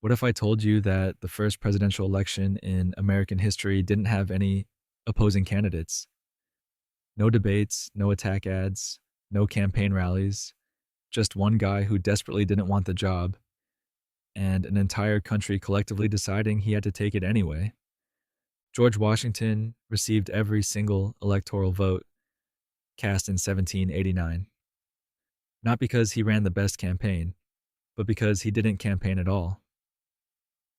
What if I told you that the first presidential election in American history didn't have any opposing candidates? No debates, no attack ads, no campaign rallies, just one guy who desperately didn't want the job, and an entire country collectively deciding he had to take it anyway. George Washington received every single electoral vote cast in 1789, not because he ran the best campaign, but because he didn't campaign at all.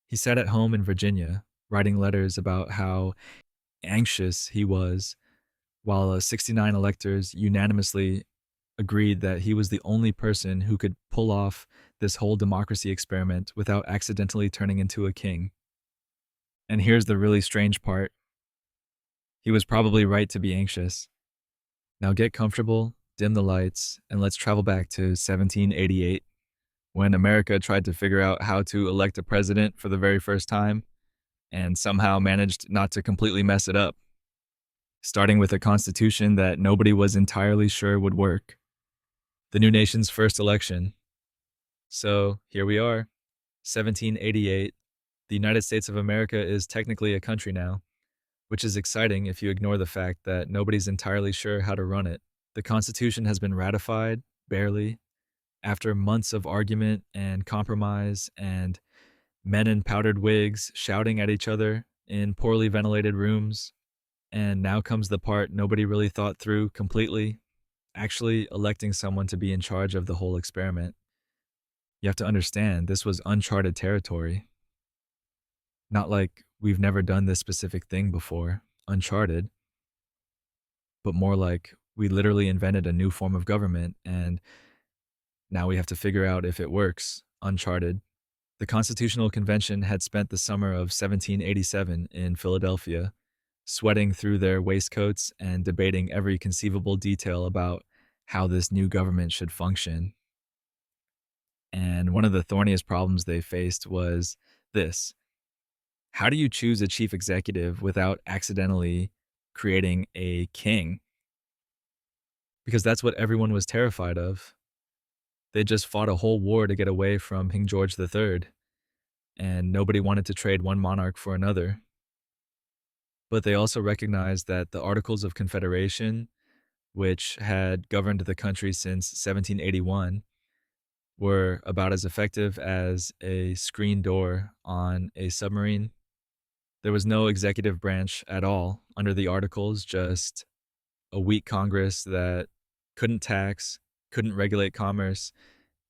He sat at home in Virginia, writing letters about how anxious he was, while 69 electors unanimously agreed that he was the only person who could pull off this whole democracy experiment without accidentally turning into a king. And here's the really strange part: he was probably right to be anxious. Now get comfortable, dim the lights, and let's travel back to 1788, when America tried to figure out how to elect a president for the very first time and somehow managed not to completely mess it up, starting with a constitution that nobody was entirely sure would work. The new nation's first election. So here we are, 1788. The United States of America is technically a country now, which is exciting if you ignore the fact that nobody's entirely sure how to run it. The Constitution has been ratified, barely, after months of argument and compromise and men in powdered wigs shouting at each other in poorly ventilated rooms. And now comes the part nobody really thought through completely: actually electing someone to be in charge of the whole experiment. You have to understand, this was uncharted territory. Not like we've never done this specific thing before, uncharted, but more like we literally invented a new form of government and now we have to figure out if it works, uncharted. The Constitutional Convention had spent the summer of 1787 in Philadelphia, sweating through their waistcoats and debating every conceivable detail about how this new government should function. And one of the thorniest problems they faced was this: how do you choose a chief executive without accidentally creating a king? Because that's what everyone was terrified of. They just fought a whole war to get away from King George III, and nobody wanted to trade one monarch for another. But they also recognized that the Articles of Confederation, which had governed the country since 1781, were about as effective as a screen door on a submarine. There was no executive branch at all under the Articles, just a weak Congress that couldn't tax, couldn't regulate commerce,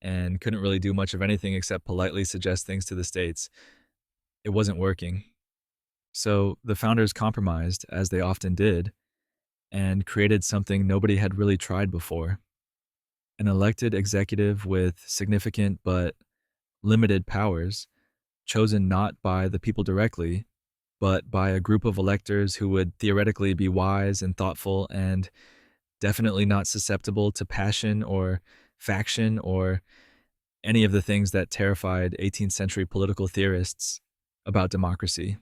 and couldn't really do much of anything except politely suggest things to the states. It wasn't working. So the founders compromised, as they often did, and created something nobody had really tried before: an elected executive with significant but limited powers, chosen not by the people directly, but by a group of electors who would theoretically be wise and thoughtful and definitely not susceptible to passion or faction or any of the things that terrified 18th century political theorists about democracy.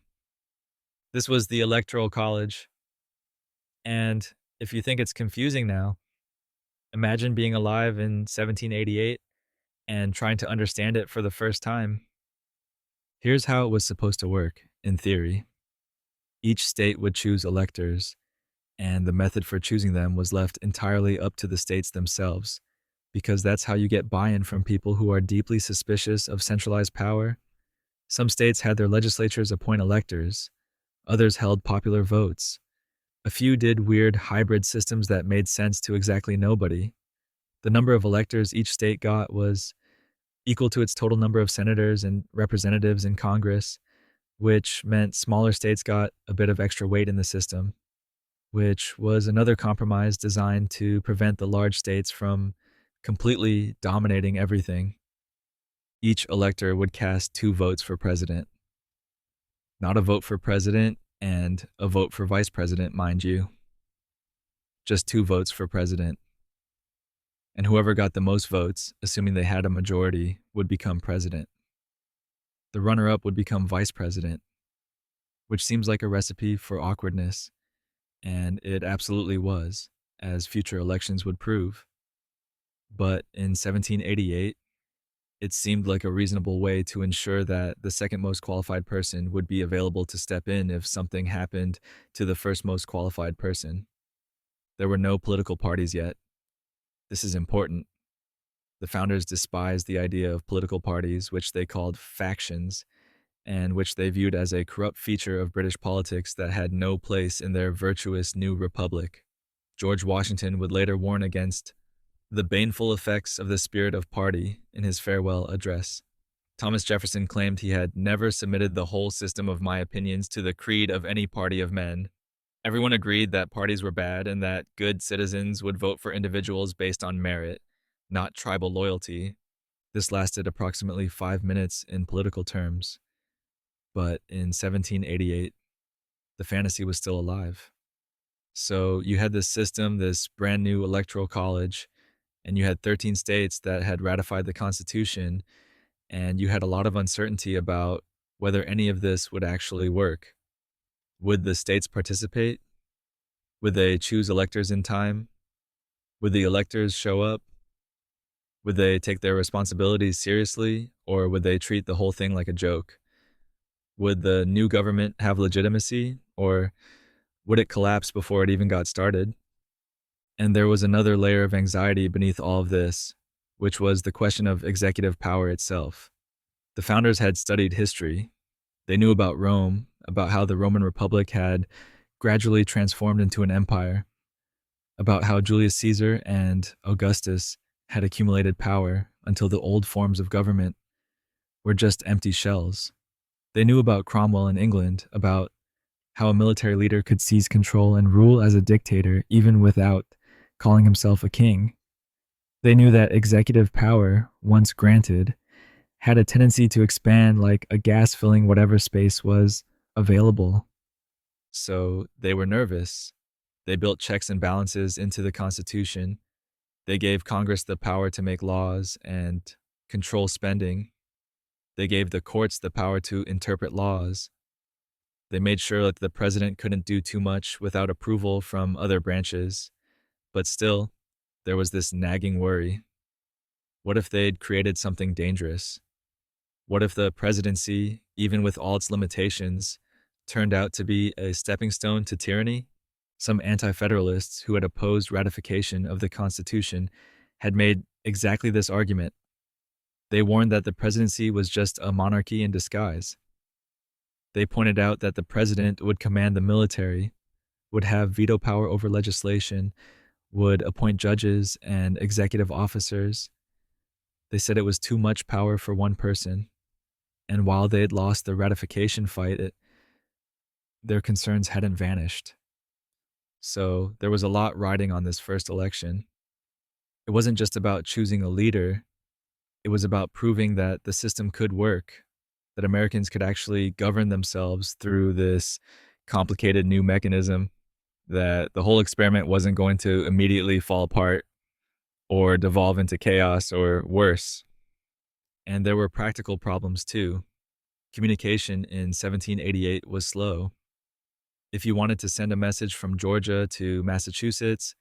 This was the Electoral College. And if you think it's confusing now, imagine being alive in 1788 and trying to understand it for the first time. Here's how it was supposed to work, in theory. Each state would choose electors, and the method for choosing them was left entirely up to the states themselves, because that's how you get buy-in from people who are deeply suspicious of centralized power. Some states had their legislatures appoint electors, others held popular votes. A few did weird hybrid systems that made sense to exactly nobody. The number of electors each state got was equal to its total number of senators and representatives in Congress, which meant smaller states got a bit of extra weight in the system, which was another compromise designed to prevent the large states from completely dominating everything. Each elector would cast two votes for president. Not a vote for president and a vote for vice president, mind you. Just two votes for president. And whoever got the most votes, assuming they had a majority, would become president. The runner-up would become vice president, which seems like a recipe for awkwardness, and it absolutely was, as future elections would prove. But in 1788, It seemed like a reasonable way to ensure that the second most qualified person would be available to step in if something happened to the first most qualified person. There were no political parties yet. This is important. The founders despised the idea of political parties, which they called factions, and which they viewed as a corrupt feature of British politics that had no place in their virtuous new republic. George Washington would later warn against the baneful effects of the spirit of party in his farewell address. Thomas Jefferson claimed he had never submitted the whole system of my opinions to the creed of any party of men. Everyone agreed that parties were bad and that good citizens would vote for individuals based on merit, not tribal loyalty. This lasted approximately 5 minutes in political terms. But in 1788, the fantasy was still alive. So you had this system, this brand new Electoral College, and you had 13 states that had ratified the Constitution, and you had a lot of uncertainty about whether any of this would actually work. Would the states participate? Would they choose electors in time? Would the electors show up? Would they take their responsibilities seriously, or would they treat the whole thing like a joke? Would the new government have legitimacy, or would it collapse before it even got started? And there was another layer of anxiety beneath all of this, which was the question of executive power itself. The founders had studied history. They knew about Rome, about how the Roman Republic had gradually transformed into an empire, about how Julius Caesar and Augustus had accumulated power until the old forms of government were just empty shells. They knew about Cromwell in England, about how a military leader could seize control and rule as a dictator even without calling himself a king. They knew that executive power, once granted, had a tendency to expand like a gas filling whatever space was available. So they were nervous. They built checks and balances into the Constitution. They gave Congress the power to make laws and control spending. They gave the courts the power to interpret laws. They made sure that the president couldn't do too much without approval from other branches. But still, there was this nagging worry. What if they'd created something dangerous? What if the presidency, even with all its limitations, turned out to be a stepping stone to tyranny? Some anti-federalists who had opposed ratification of the Constitution had made exactly this argument. They warned that the presidency was just a monarchy in disguise. They pointed out that the president would command the military, would have veto power over legislation, would appoint judges and executive officers. They said it was too much power for one person. And while they had lost the ratification fight, their concerns hadn't vanished. So there was a lot riding on this first election. It wasn't just about choosing a leader. It was about proving that the system could work, that Americans could actually govern themselves through this complicated new mechanism, that the whole experiment wasn't going to immediately fall apart or devolve into chaos or worse. And there were practical problems too. Communication in 1788 was slow. If you wanted to send a message from Georgia to Massachusetts,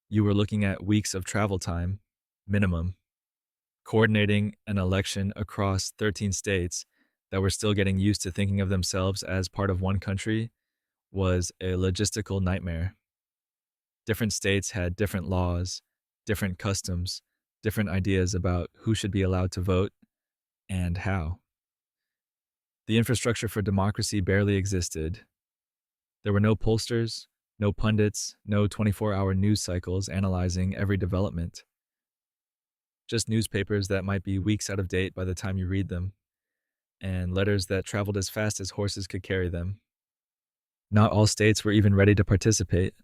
you were looking at weeks of travel time, minimum. Coordinating an election across 13 states that were still getting used to thinking of themselves as part of one country was a logistical nightmare. Different states had different laws, different customs, different ideas about who should be allowed to vote and how. The infrastructure for democracy barely existed. There were no pollsters, no pundits, no 24-hour news cycles analyzing every development. Just newspapers that might be weeks out of date by the time you read them, and letters that traveled as fast as horses could carry them. Not all states were even ready to participate.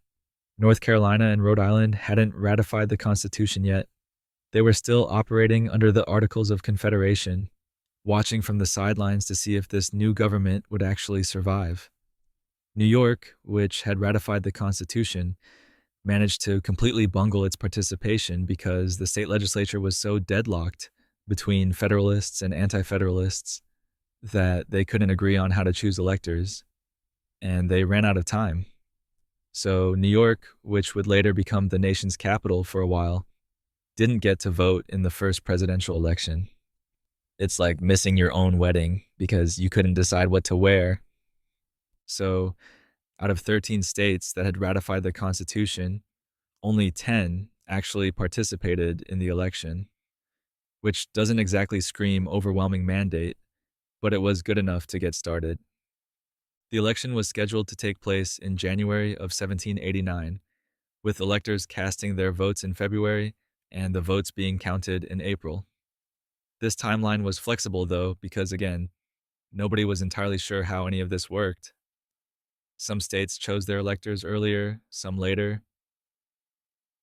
North Carolina and Rhode Island hadn't ratified the Constitution yet. They were still operating under the Articles of Confederation, watching from the sidelines to see if this new government would actually survive. New York, which had ratified the Constitution, managed to completely bungle its participation because the state legislature was so deadlocked between Federalists and Anti-Federalists that they couldn't agree on how to choose electors, and they ran out of time. So New York, which would later become the nation's capital for a while, didn't get to vote in the first presidential election. It's like missing your own wedding because you couldn't decide what to wear. So, out of 13 states that had ratified the Constitution, only 10 actually participated in the election, which doesn't exactly scream overwhelming mandate, but it was good enough to get started. The election was scheduled to take place in January of 1789, with electors casting their votes in February and the votes being counted in April. This timeline was flexible, though, because again, nobody was entirely sure how any of this worked. Some states chose their electors earlier, some later.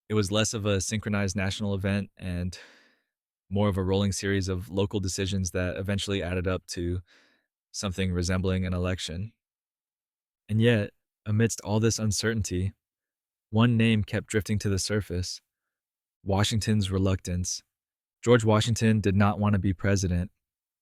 It was less of a synchronized national event and more of a rolling series of local decisions that eventually added up to something resembling an election. And yet, amidst all this uncertainty, one name kept drifting to the surface: Washington's reluctance. George Washington did not want to be president.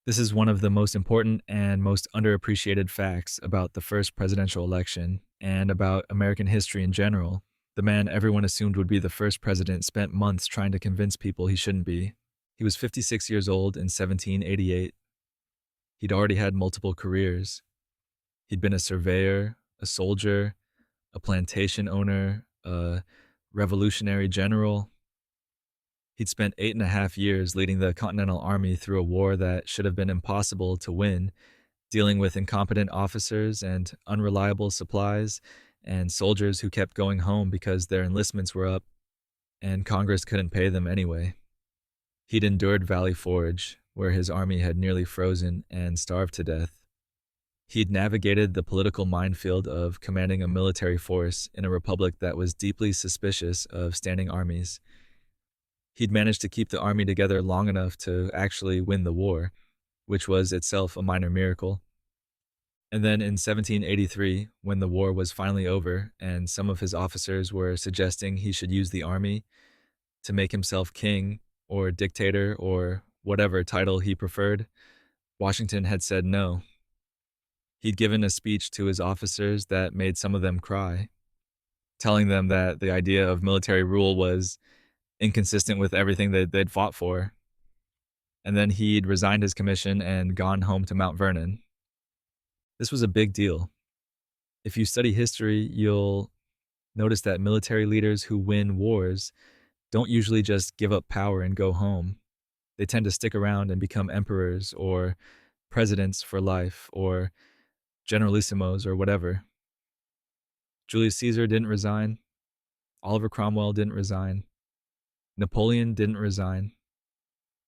This is one of the most important and most underappreciated facts about the first presidential election and about American history in general. The man everyone assumed would be the first president spent months trying to convince people he shouldn't be. He was 56 years old in 1788. He'd already had multiple careers. He'd been a surveyor, a soldier, a plantation owner, a revolutionary general. He'd spent 8.5 years leading the Continental Army through a war that should have been impossible to win, dealing with incompetent officers and unreliable supplies, and soldiers who kept going home because their enlistments were up and Congress couldn't pay them anyway. He'd endured Valley Forge, where his army had nearly frozen and starved to death. He'd navigated the political minefield of commanding a military force in a republic that was deeply suspicious of standing armies. He'd managed to keep the army together long enough to actually win the war, which was itself a minor miracle. And then in 1783, when the war was finally over and some of his officers were suggesting he should use the army to make himself king or dictator or whatever title he preferred, Washington had said no. He'd given a speech to his officers that made some of them cry, telling them that the idea of military rule was inconsistent with everything that they'd fought for. And then he'd resigned his commission and gone home to Mount Vernon. This was a big deal. If you study history, you'll notice that military leaders who win wars don't usually just give up power and go home. They tend to stick around and become emperors or presidents for life or generalissimos or whatever. Julius Caesar didn't resign. Oliver Cromwell didn't resign. Napoleon didn't resign.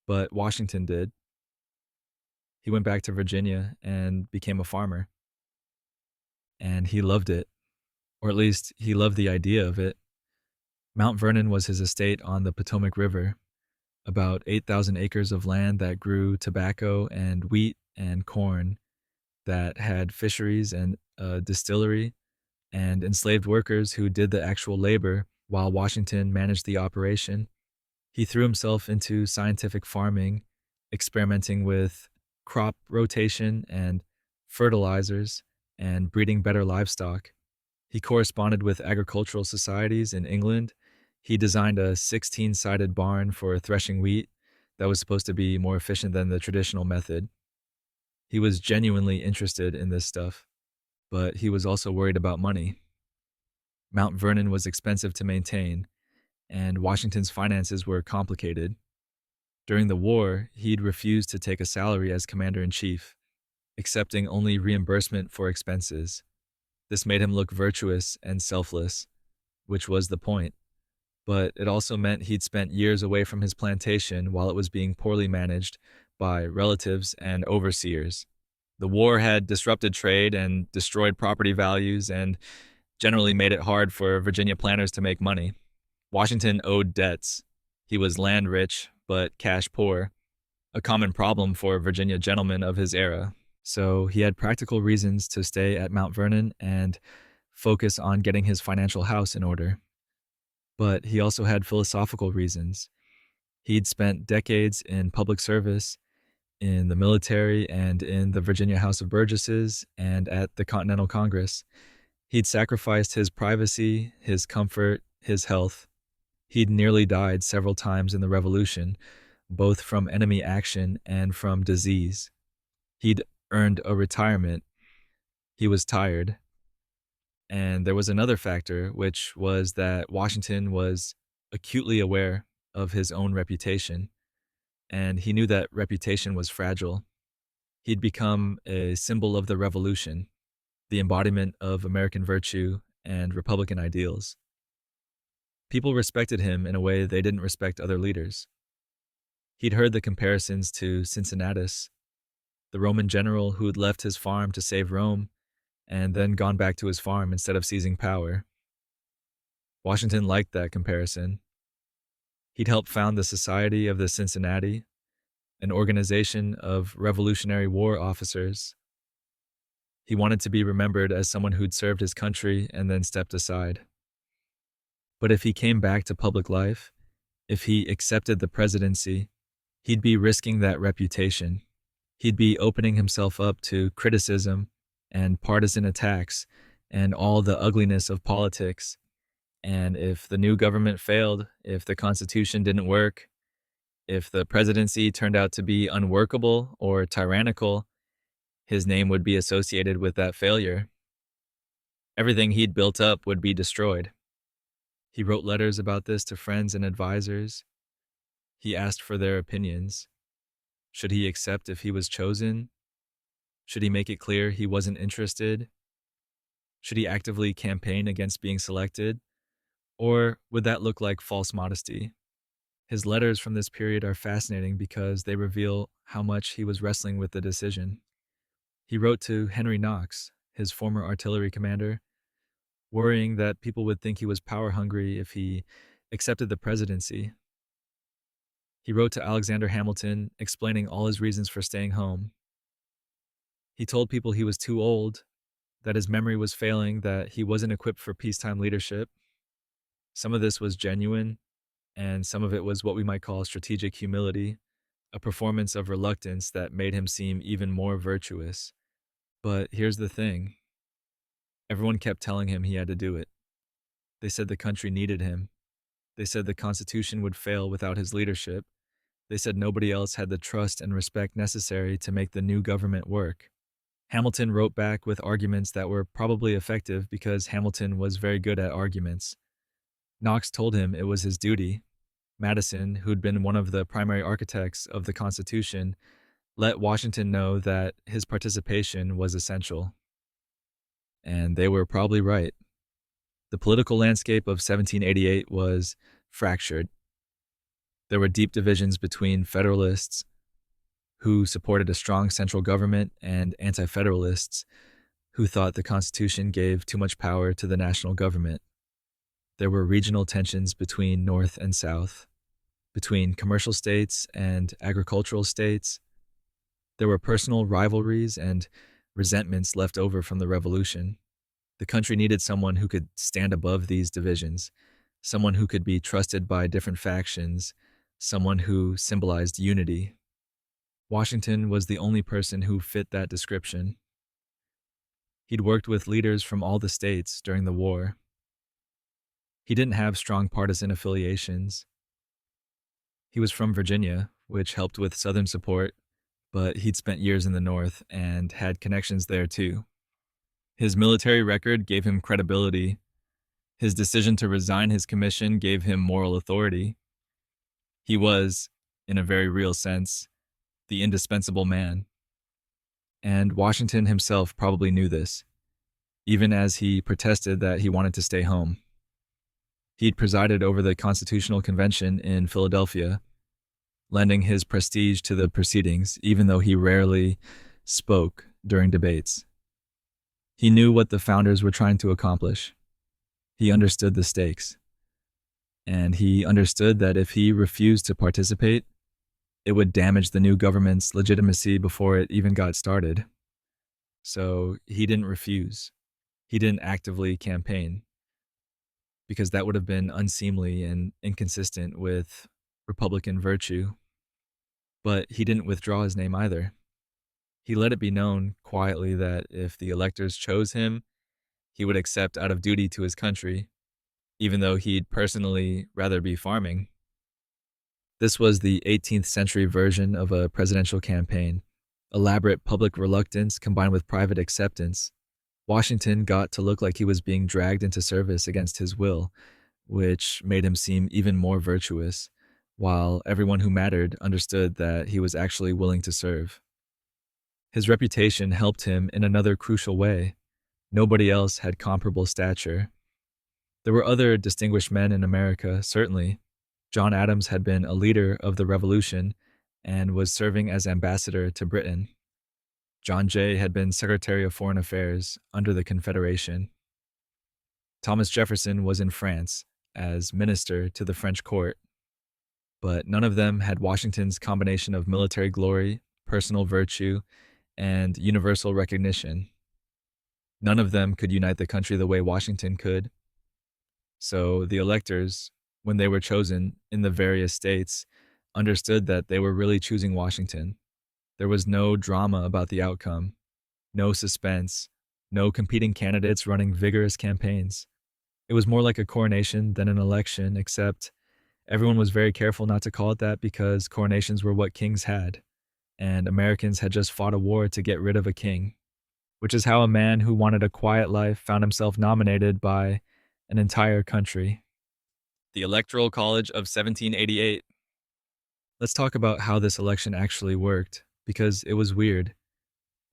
But Washington did. He went back to Virginia and became a farmer. And he loved it. Or at least he loved the idea of it. Mount Vernon was his estate on the Potomac River, about 8,000 acres of land that grew tobacco and wheat and corn, that had fisheries and a distillery, and enslaved workers who did the actual labor while Washington managed the operation. He threw himself into scientific farming, experimenting with crop rotation and fertilizers and breeding better livestock. He corresponded with agricultural societies in England. He designed a 16-sided barn for threshing wheat that was supposed to be more efficient than the traditional method. He was genuinely interested in this stuff, but he was also worried about money. Mount Vernon was expensive to maintain, and Washington's finances were complicated. During the war, he'd refused to take a salary as commander-in-chief, accepting only reimbursement for expenses. This made him look virtuous and selfless, which was the point. But it also meant he'd spent years away from his plantation while it was being poorly managed by relatives and overseers. The war had disrupted trade and destroyed property values and generally made it hard for Virginia planters to make money. Washington owed debts. He was land rich, but cash poor, a common problem for Virginia gentlemen of his era. So he had practical reasons to stay at Mount Vernon and focus on getting his financial house in order. But he also had philosophical reasons. He'd spent decades in public service, in the military, and in the Virginia House of Burgesses, and at the Continental Congress. He'd sacrificed his privacy, his comfort, his health. He'd nearly died several times in the Revolution, both from enemy action and from disease. He'd earned a retirement. He was tired. And there was another factor, which was that Washington was acutely aware of his own reputation, and he knew that reputation was fragile. He'd become a symbol of the revolution, the embodiment of American virtue and Republican ideals. People respected him in a way they didn't respect other leaders. He'd heard the comparisons to Cincinnatus, the Roman general who'd left his farm to save Rome and then gone back to his farm instead of seizing power. Washington liked that comparison. He'd helped found the Society of the Cincinnati, an organization of Revolutionary War officers. He wanted to be remembered as someone who'd served his country and then stepped aside. But if he came back to public life, if he accepted the presidency, he'd be risking that reputation. He'd be opening himself up to criticism and partisan attacks and all the ugliness of politics. And if the new government failed, if the Constitution didn't work, if the presidency turned out to be unworkable or tyrannical, his name would be associated with that failure. Everything he'd built up would be destroyed. He wrote letters about this to friends and advisors. He asked for their opinions. Should he accept if he was chosen? Should he make it clear he wasn't interested? Should he actively campaign against being selected? Or would that look like false modesty? His letters from this period are fascinating because they reveal how much he was wrestling with the decision. He wrote to Henry Knox, his former artillery commander, worrying that people would think he was power hungry if he accepted the presidency. He wrote to Alexander Hamilton, explaining all his reasons for staying home. He told people he was too old, that his memory was failing, that he wasn't equipped for peacetime leadership. Some of this was genuine, and some of it was what we might call strategic humility, a performance of reluctance that made him seem even more virtuous. But here's the thing. Everyone kept telling him he had to do it. They said the country needed him. They said the Constitution would fail without his leadership. They said nobody else had the trust and respect necessary to make the new government work. Hamilton wrote back with arguments that were probably effective because Hamilton was very good at arguments. Knox told him it was his duty. Madison, who'd been one of the primary architects of the Constitution, let Washington know that his participation was essential. And they were probably right. The political landscape of 1788 was fractured. There were deep divisions between Federalists, who supported a strong central government, and Anti-Federalists, who thought the Constitution gave too much power to the national government. There were regional tensions between North and South, between commercial states and agricultural states. There were personal rivalries and resentments left over from the Revolution. The country needed someone who could stand above these divisions, someone who could be trusted by different factions, someone who symbolized unity. Washington was the only person who fit that description. He'd worked with leaders from all the states during the war. He didn't have strong partisan affiliations. He was from Virginia, which helped with Southern support, but he'd spent years in the North and had connections there too. His military record gave him credibility. His decision to resign his commission gave him moral authority. He was, in a very real sense, the indispensable man. And Washington himself probably knew this, even as he protested that he wanted to stay home. He'd presided over the Constitutional Convention in Philadelphia, lending his prestige to the proceedings, even though he rarely spoke during debates. He knew what the founders were trying to accomplish. He understood the stakes. And he understood that if he refused to participate, it would damage the new government's legitimacy before it even got started. So he didn't refuse. He didn't actively campaign, because that would have been unseemly and inconsistent with Republican virtue. But he didn't withdraw his name either. He let it be known quietly that if the electors chose him, he would accept out of duty to his country, even though he'd personally rather be farming. This was the 18th century version of a presidential campaign. Elaborate public reluctance combined with private acceptance. Washington got to look like he was being dragged into service against his will, which made him seem even more virtuous, while everyone who mattered understood that he was actually willing to serve. His reputation helped him in another crucial way. Nobody else had comparable stature. There were other distinguished men in America, certainly. John Adams had been a leader of the Revolution and was serving as ambassador to Britain. John Jay had been Secretary of Foreign Affairs under the Confederation. Thomas Jefferson was in France as minister to the French court, but none of them had Washington's combination of military glory, personal virtue, and universal recognition. None of them could unite the country the way Washington could. So the electors, when they were chosen in the various states, understood that they were really choosing Washington. There was no drama about the outcome, no suspense, no competing candidates running vigorous campaigns. It was more like a coronation than an election, except everyone was very careful not to call it that because coronations were what kings had, and Americans had just fought a war to get rid of a king, which is how a man who wanted a quiet life found himself nominated by an entire country. The Electoral College of 1788. Let's talk about how this election actually worked, because it was weird,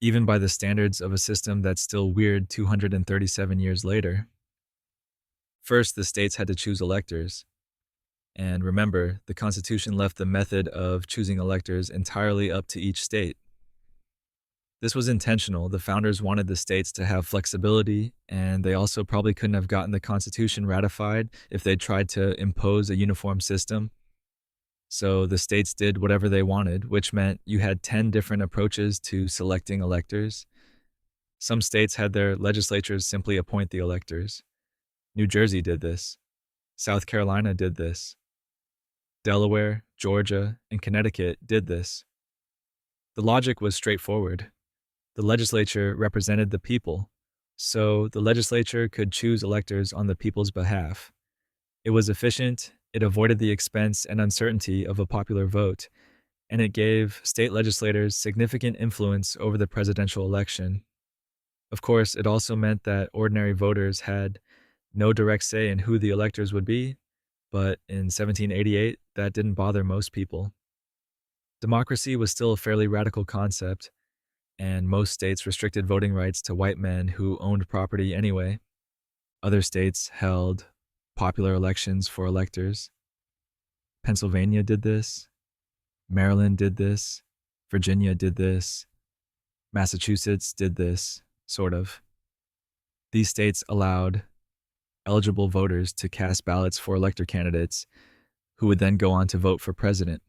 even by the standards of a system that's still weird 237 years later. First, the states had to choose electors. And remember, the Constitution left the method of choosing electors entirely up to each state. This was intentional. The founders wanted the states to have flexibility, and they also probably couldn't have gotten the Constitution ratified if they tried to impose a uniform system. So the states did whatever they wanted, which meant you had 10 different approaches to selecting electors. Some states had their legislatures simply appoint the electors. New Jersey did this. South Carolina did this. Delaware, Georgia, and Connecticut did this. The logic was straightforward. The legislature represented the people, so the legislature could choose electors on the people's behalf. It was efficient, it avoided the expense and uncertainty of a popular vote, and it gave state legislators significant influence over the presidential election. Of course, it also meant that ordinary voters had no direct say in who the electors would be, but in 1788, that didn't bother most people. Democracy was still a fairly radical concept, and most states restricted voting rights to white men who owned property anyway. Other states held popular elections for electors. Pennsylvania did this. Maryland did this. Virginia did this. Massachusetts did this, sort of. These states allowed eligible voters to cast ballots for elector candidates who would then go on to vote for president.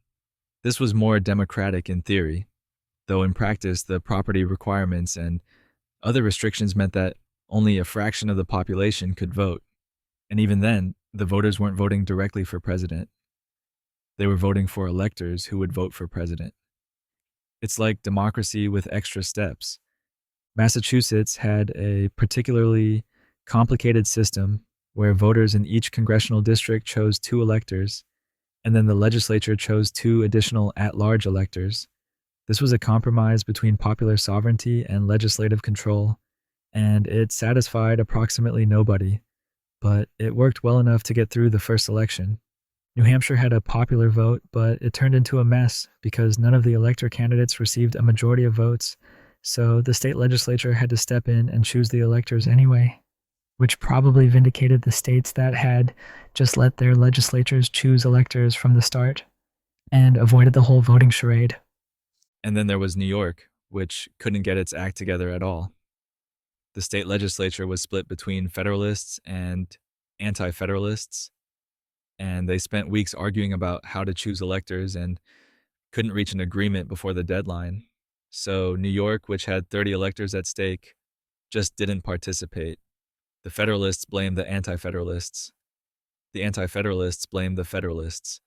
This was more democratic in theory, though in practice the property requirements and other restrictions meant that only a fraction of the population could vote. And even then, the voters weren't voting directly for president. They were voting for electors who would vote for president. It's like democracy with extra steps. Massachusetts had a particularly complicated system where voters in each congressional district chose 2 electors, and then the legislature chose 2 additional at-large electors. This was a compromise between popular sovereignty and legislative control, and it satisfied approximately nobody, but it worked well enough to get through the first election. New Hampshire had a popular vote, but it turned into a mess because none of the elector candidates received a majority of votes, so the state legislature had to step in and choose the electors anyway, which probably vindicated the states that had just let their legislatures choose electors from the start and avoided the whole voting charade. And then there was New York, which couldn't get its act together at all. The state legislature was split between Federalists and Anti-Federalists, and they spent weeks arguing about how to choose electors and couldn't reach an agreement before the deadline. So New York, which had 30 electors at stake, just didn't participate. The Federalists blamed the Anti-Federalists. The Anti-Federalists blamed the Federalists.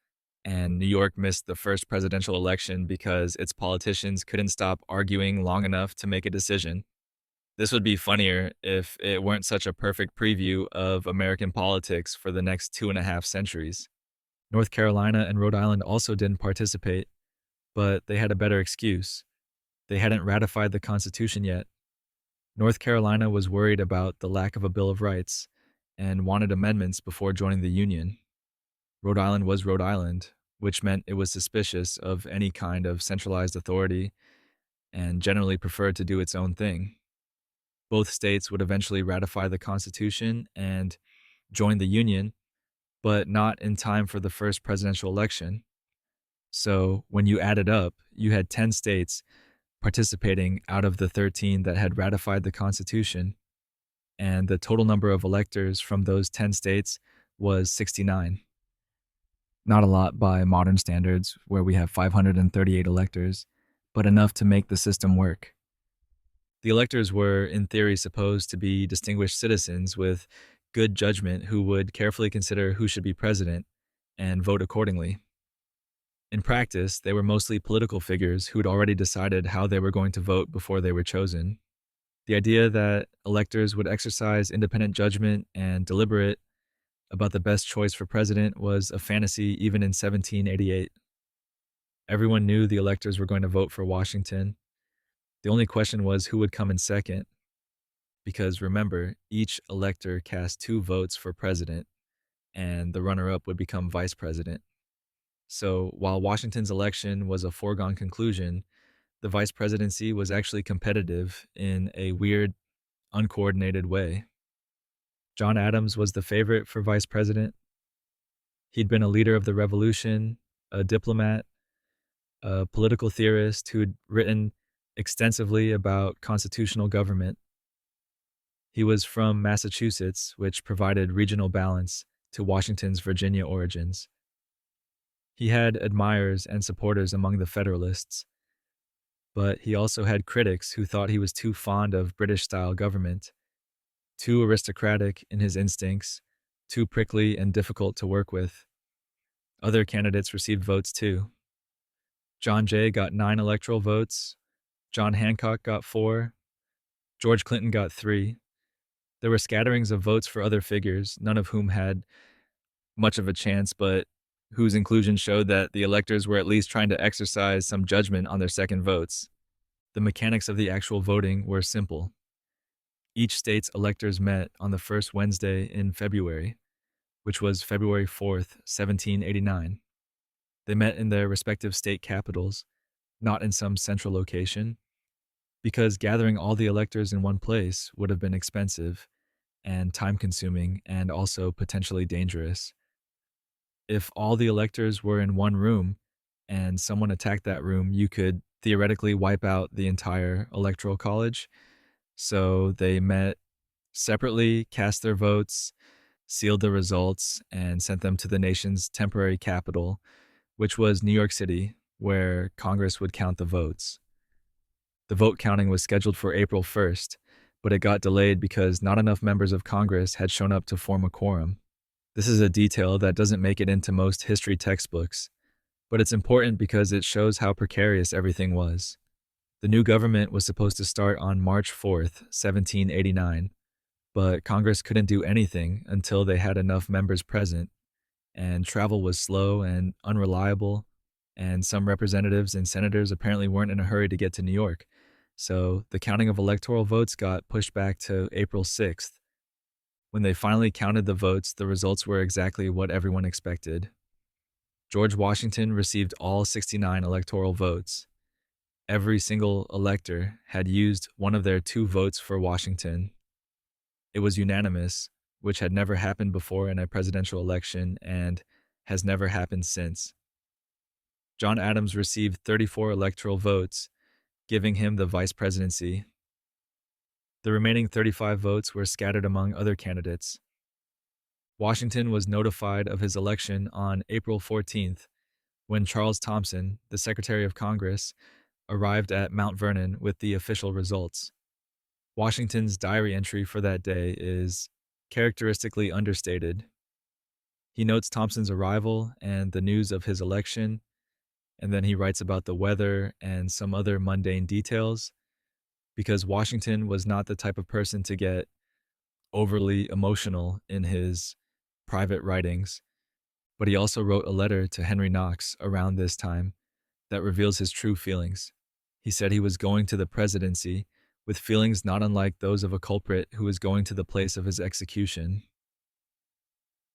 And New York missed the first presidential election because its politicians couldn't stop arguing long enough to make a decision. This would be funnier if it weren't such a perfect preview of American politics for the next 2.5 centuries. North Carolina and Rhode Island also didn't participate, but they had a better excuse. They hadn't ratified the Constitution yet. North Carolina was worried about the lack of a Bill of Rights and wanted amendments before joining the Union. Rhode Island was Rhode Island, which meant it was suspicious of any kind of centralized authority and generally preferred to do its own thing. Both states would eventually ratify the Constitution and join the Union, but not in time for the first presidential election. So when you add it up, you had 10 states participating out of the 13 that had ratified the Constitution, and the total number of electors from those 10 states was 69. Not a lot by modern standards, where we have 538 electors, but enough to make the system work. The electors were, in theory, supposed to be distinguished citizens with good judgment who would carefully consider who should be president and vote accordingly. In practice, they were mostly political figures who'd already decided how they were going to vote before they were chosen. The idea that electors would exercise independent judgment and deliberate about the best choice for president was a fantasy even in 1788. Everyone knew the electors were going to vote for Washington. The only question was who would come in second, because remember, each elector cast 2 votes for president, and the runner-up would become vice president. So while Washington's election was a foregone conclusion, the vice presidency was actually competitive in a weird, uncoordinated way. John Adams was the favorite for vice president. He'd been a leader of the revolution, a diplomat, a political theorist who'd written extensively about constitutional government. He was from Massachusetts, which provided regional balance to Washington's Virginia origins. He had admirers and supporters among the Federalists, but he also had critics who thought he was too fond of British-style government, too aristocratic in his instincts, too prickly and difficult to work with. Other candidates received votes too. John Jay got 9 electoral votes, John Hancock got 4, George Clinton got 3. There were scatterings of votes for other figures, none of whom had much of a chance, but whose inclusion showed that the electors were at least trying to exercise some judgment on their second votes. The mechanics of the actual voting were simple. Each state's electors met on the first Wednesday in February, which was February 4th, 1789. They met in their respective state capitals, not in some central location, because gathering all the electors in one place would have been expensive and time-consuming and also potentially dangerous. If all the electors were in one room and someone attacked that room, you could theoretically wipe out the entire Electoral College. So they met separately, cast their votes, sealed the results, and sent them to the nation's temporary capital, which was New York City, where Congress would count the votes. The vote counting was scheduled for April 1st, but it got delayed because not enough members of Congress had shown up to form a quorum. This is a detail that doesn't make it into most history textbooks, but it's important because it shows how precarious everything was. The new government was supposed to start on March 4th, 1789, but Congress couldn't do anything until they had enough members present, and travel was slow and unreliable, and some representatives and senators apparently weren't in a hurry to get to New York, so the counting of electoral votes got pushed back to April 6th. When they finally counted the votes, the results were exactly what everyone expected. George Washington received all 69 electoral votes. Every single elector had used one of their 2 votes for Washington. It was unanimous, which had never happened before in a presidential election and has never happened since. John Adams received 34 electoral votes, giving him the vice presidency. The remaining 35 votes were scattered among other candidates. Washington was notified of his election on April 14th, when Charles Thomson, the Secretary of Congress, arrived at Mount Vernon with the official results. Washington's diary entry for that day is characteristically understated. He notes Thomson's arrival and the news of his election, and then he writes about the weather and some other mundane details, because Washington was not the type of person to get overly emotional in his private writings. But he also wrote a letter to Henry Knox around this time that reveals his true feelings. He said he was going to the presidency with feelings not unlike those of a culprit who is going to the place of his execution,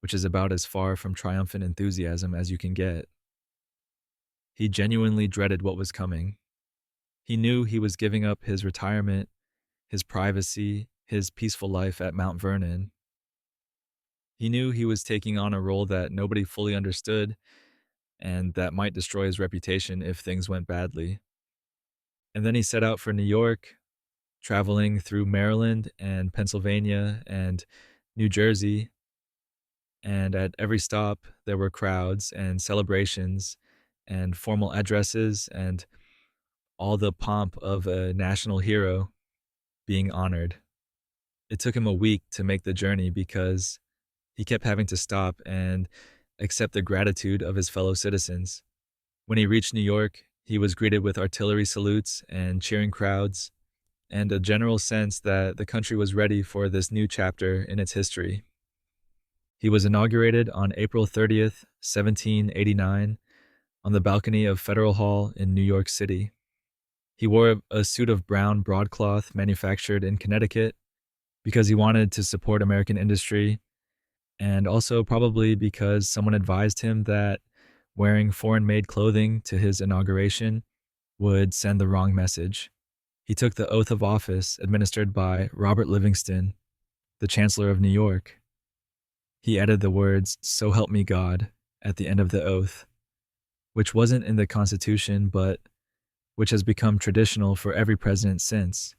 which is about as far from triumphant enthusiasm as you can get. He genuinely dreaded what was coming. He knew he was giving up his retirement, his privacy, his peaceful life at Mount Vernon. He knew he was taking on a role that nobody fully understood and that might destroy his reputation if things went badly. And then he set out for New York, traveling through Maryland and Pennsylvania and New Jersey. And at every stop, there were crowds and celebrations and formal addresses and all the pomp of a national hero being honored. It took him a week to make the journey because he kept having to stop and accept the gratitude of his fellow citizens. When he reached New York, he was greeted with artillery salutes and cheering crowds, and a general sense that the country was ready for this new chapter in its history. He was inaugurated on April 30th, 1789, on the balcony of Federal Hall in New York City. He wore a suit of brown broadcloth manufactured in Connecticut because he wanted to support American industry, and also probably because someone advised him that wearing foreign-made clothing to his inauguration would send the wrong message. He took the oath of office administered by Robert Livingston, the Chancellor of New York. He added the words, "So help me God," at the end of the oath, which wasn't in the Constitution, but which has become traditional for every president since.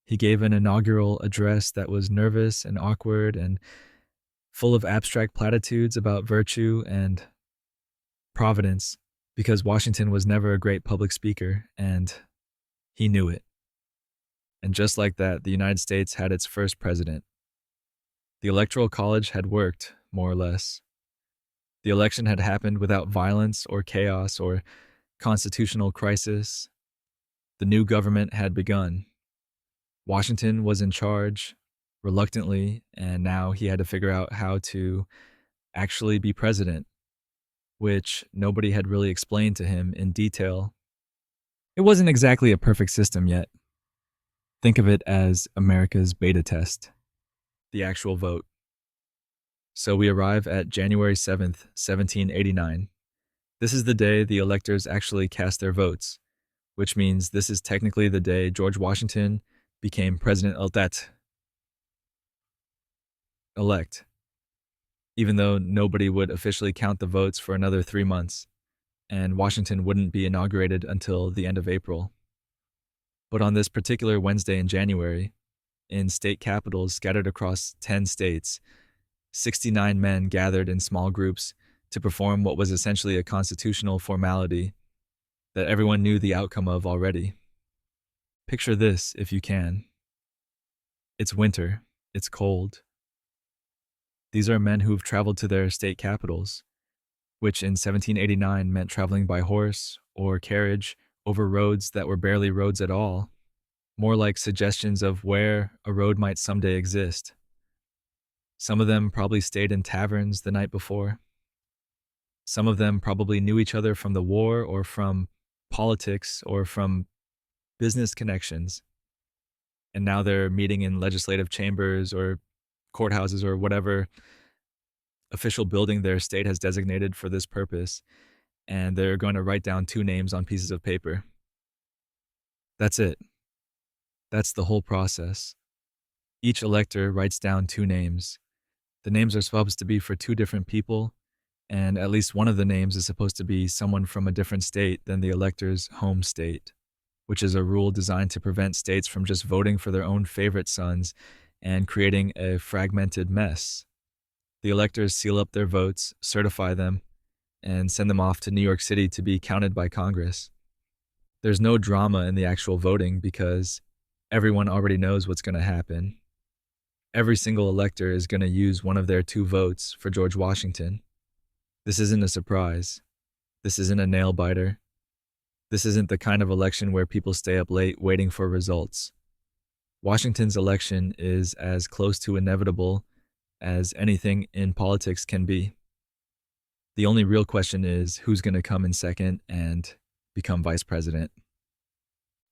He gave an inaugural address that was nervous and awkward and full of abstract platitudes about virtue and providence, because Washington was never a great public speaker, and he knew it. And just like that, the United States had its first president. The Electoral College had worked, more or less. The election had happened without violence or chaos or constitutional crisis. The new government had begun. Washington was in charge, reluctantly, and now he had to figure out how to actually be president, which nobody had really explained to him in detail. It wasn't exactly a perfect system yet. Think of it as America's beta test, the actual vote. So we arrive at January 7th, 1789. This is the day the electors actually cast their votes, which means this is technically the day George Washington became president-elect, even though nobody would officially count the votes for another 3 months, and Washington wouldn't be inaugurated until the end of April. But on this particular Wednesday in January, in state capitals scattered across 10 states, 69 men gathered in small groups to perform what was essentially a constitutional formality that everyone knew the outcome of already. Picture this, if you can. It's winter. It's cold. These are men who've traveled to their state capitals, which in 1789 meant traveling by horse or carriage over roads that were barely roads at all, more like suggestions of where a road might someday exist. Some of them probably stayed in taverns the night before. Some of them probably knew each other from the war or from politics or from business connections. And now they're meeting in legislative chambers or courthouses or whatever official building their state has designated for this purpose. And they're going to write down 2 names on pieces of paper. That's it. That's the whole process. Each elector writes down 2 names. The names are supposed to be for 2 different people, and at least one of the names is supposed to be someone from a different state than the elector's home state, which is a rule designed to prevent states from just voting for their own favorite sons and creating a fragmented mess. The electors seal up their votes, certify them, and send them off to New York City to be counted by Congress. There's no drama in the actual voting because everyone already knows what's going to happen. Every single elector is going to use one of their 2 votes for George Washington. This isn't a surprise. This isn't a nail-biter. This isn't the kind of election where people stay up late waiting for results. Washington's election is as close to inevitable as anything in politics can be. The only real question is who's going to come in second and become vice president.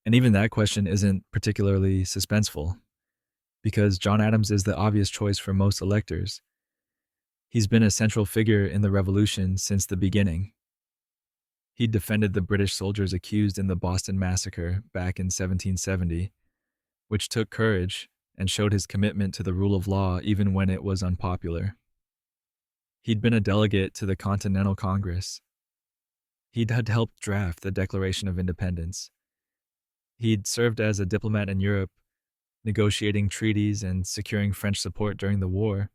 And even that question isn't particularly suspenseful because John Adams is the obvious choice for most electors. He's been a central figure in the revolution since the beginning. He defended the British soldiers accused in the Boston Massacre back in 1770, which took courage and showed his commitment to the rule of law even when it was unpopular. He'd been a delegate to the Continental Congress. He'd had helped draft the Declaration of Independence. He'd served as a diplomat in Europe, negotiating treaties and securing French support during the war.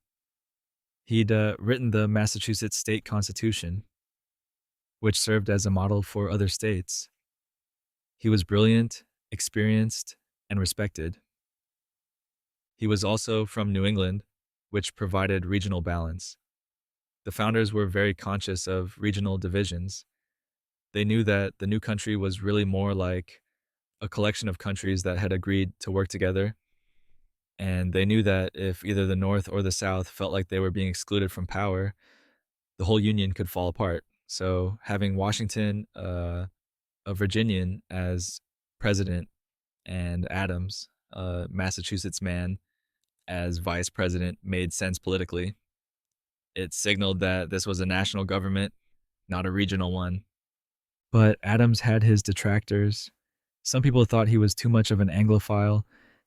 He'd written the Massachusetts State Constitution, which served as a model for other states. He was brilliant, experienced, and respected. He was also from New England, which provided regional balance. The founders were very conscious of regional divisions. They knew that the new country was really more like a collection of countries that had agreed to work together. And they knew that if either the North or the South felt like they were being excluded from power, the whole Union could fall apart. So having Washington, a Virginian, as president and Adams, a Massachusetts man, as vice president made sense politically. It signaled that this was a national government, not a regional one. But Adams had his detractors. Some people thought he was too much of an Anglophile,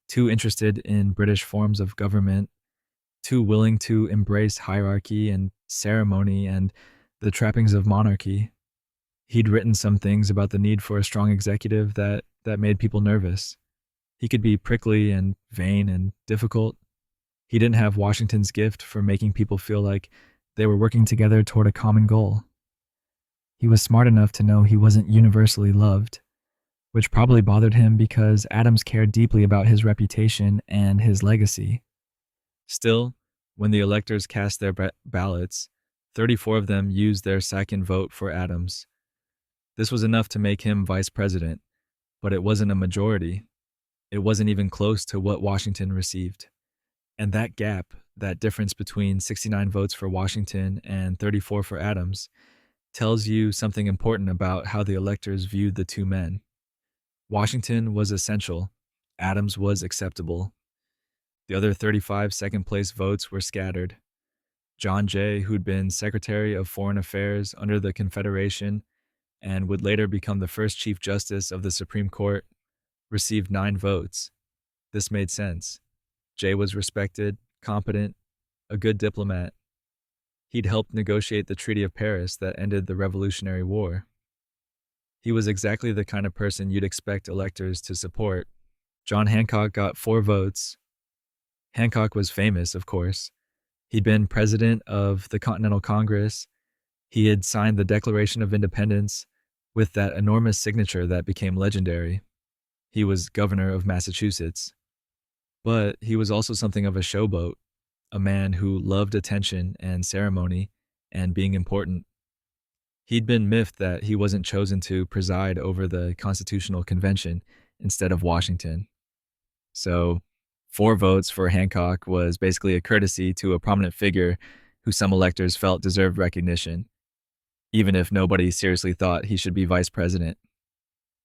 too interested in British forms of government, too willing to embrace hierarchy and ceremony and the trappings of monarchy. He'd written some things about the need for a strong executive that made people nervous. He could be prickly and vain and difficult. He didn't have Washington's gift for making people feel like they were working together toward a common goal. He was smart enough to know he wasn't universally loved, which probably bothered him because Adams cared deeply about his reputation and his legacy. Still, when the electors cast their ballots, 34 of them used their second vote for Adams. This was enough to make him vice president, but it wasn't a majority. It wasn't even close to what Washington received. And that gap, that difference between 69 votes for Washington and 34 for Adams, tells you something important about how the electors viewed the two men. Washington was essential. Adams was acceptable. The other 35 second-place votes were scattered. John Jay, who'd been Secretary of Foreign Affairs under the Confederation and would later become the first Chief Justice of the Supreme Court, received 9 votes. This made sense. Jay was respected, competent, a good diplomat. He'd helped negotiate the Treaty of Paris that ended the Revolutionary War. He was exactly the kind of person you'd expect electors to support. John Hancock got 4 votes. Hancock was famous, of course. He'd been president of the Continental Congress. He had signed the Declaration of Independence with that enormous signature that became legendary. He was governor of Massachusetts. But he was also something of a showboat, a man who loved attention and ceremony and being important. He'd been miffed that he wasn't chosen to preside over the Constitutional Convention instead of Washington. So 4 votes for Hancock was basically a courtesy to a prominent figure who some electors felt deserved recognition, even if nobody seriously thought he should be vice president.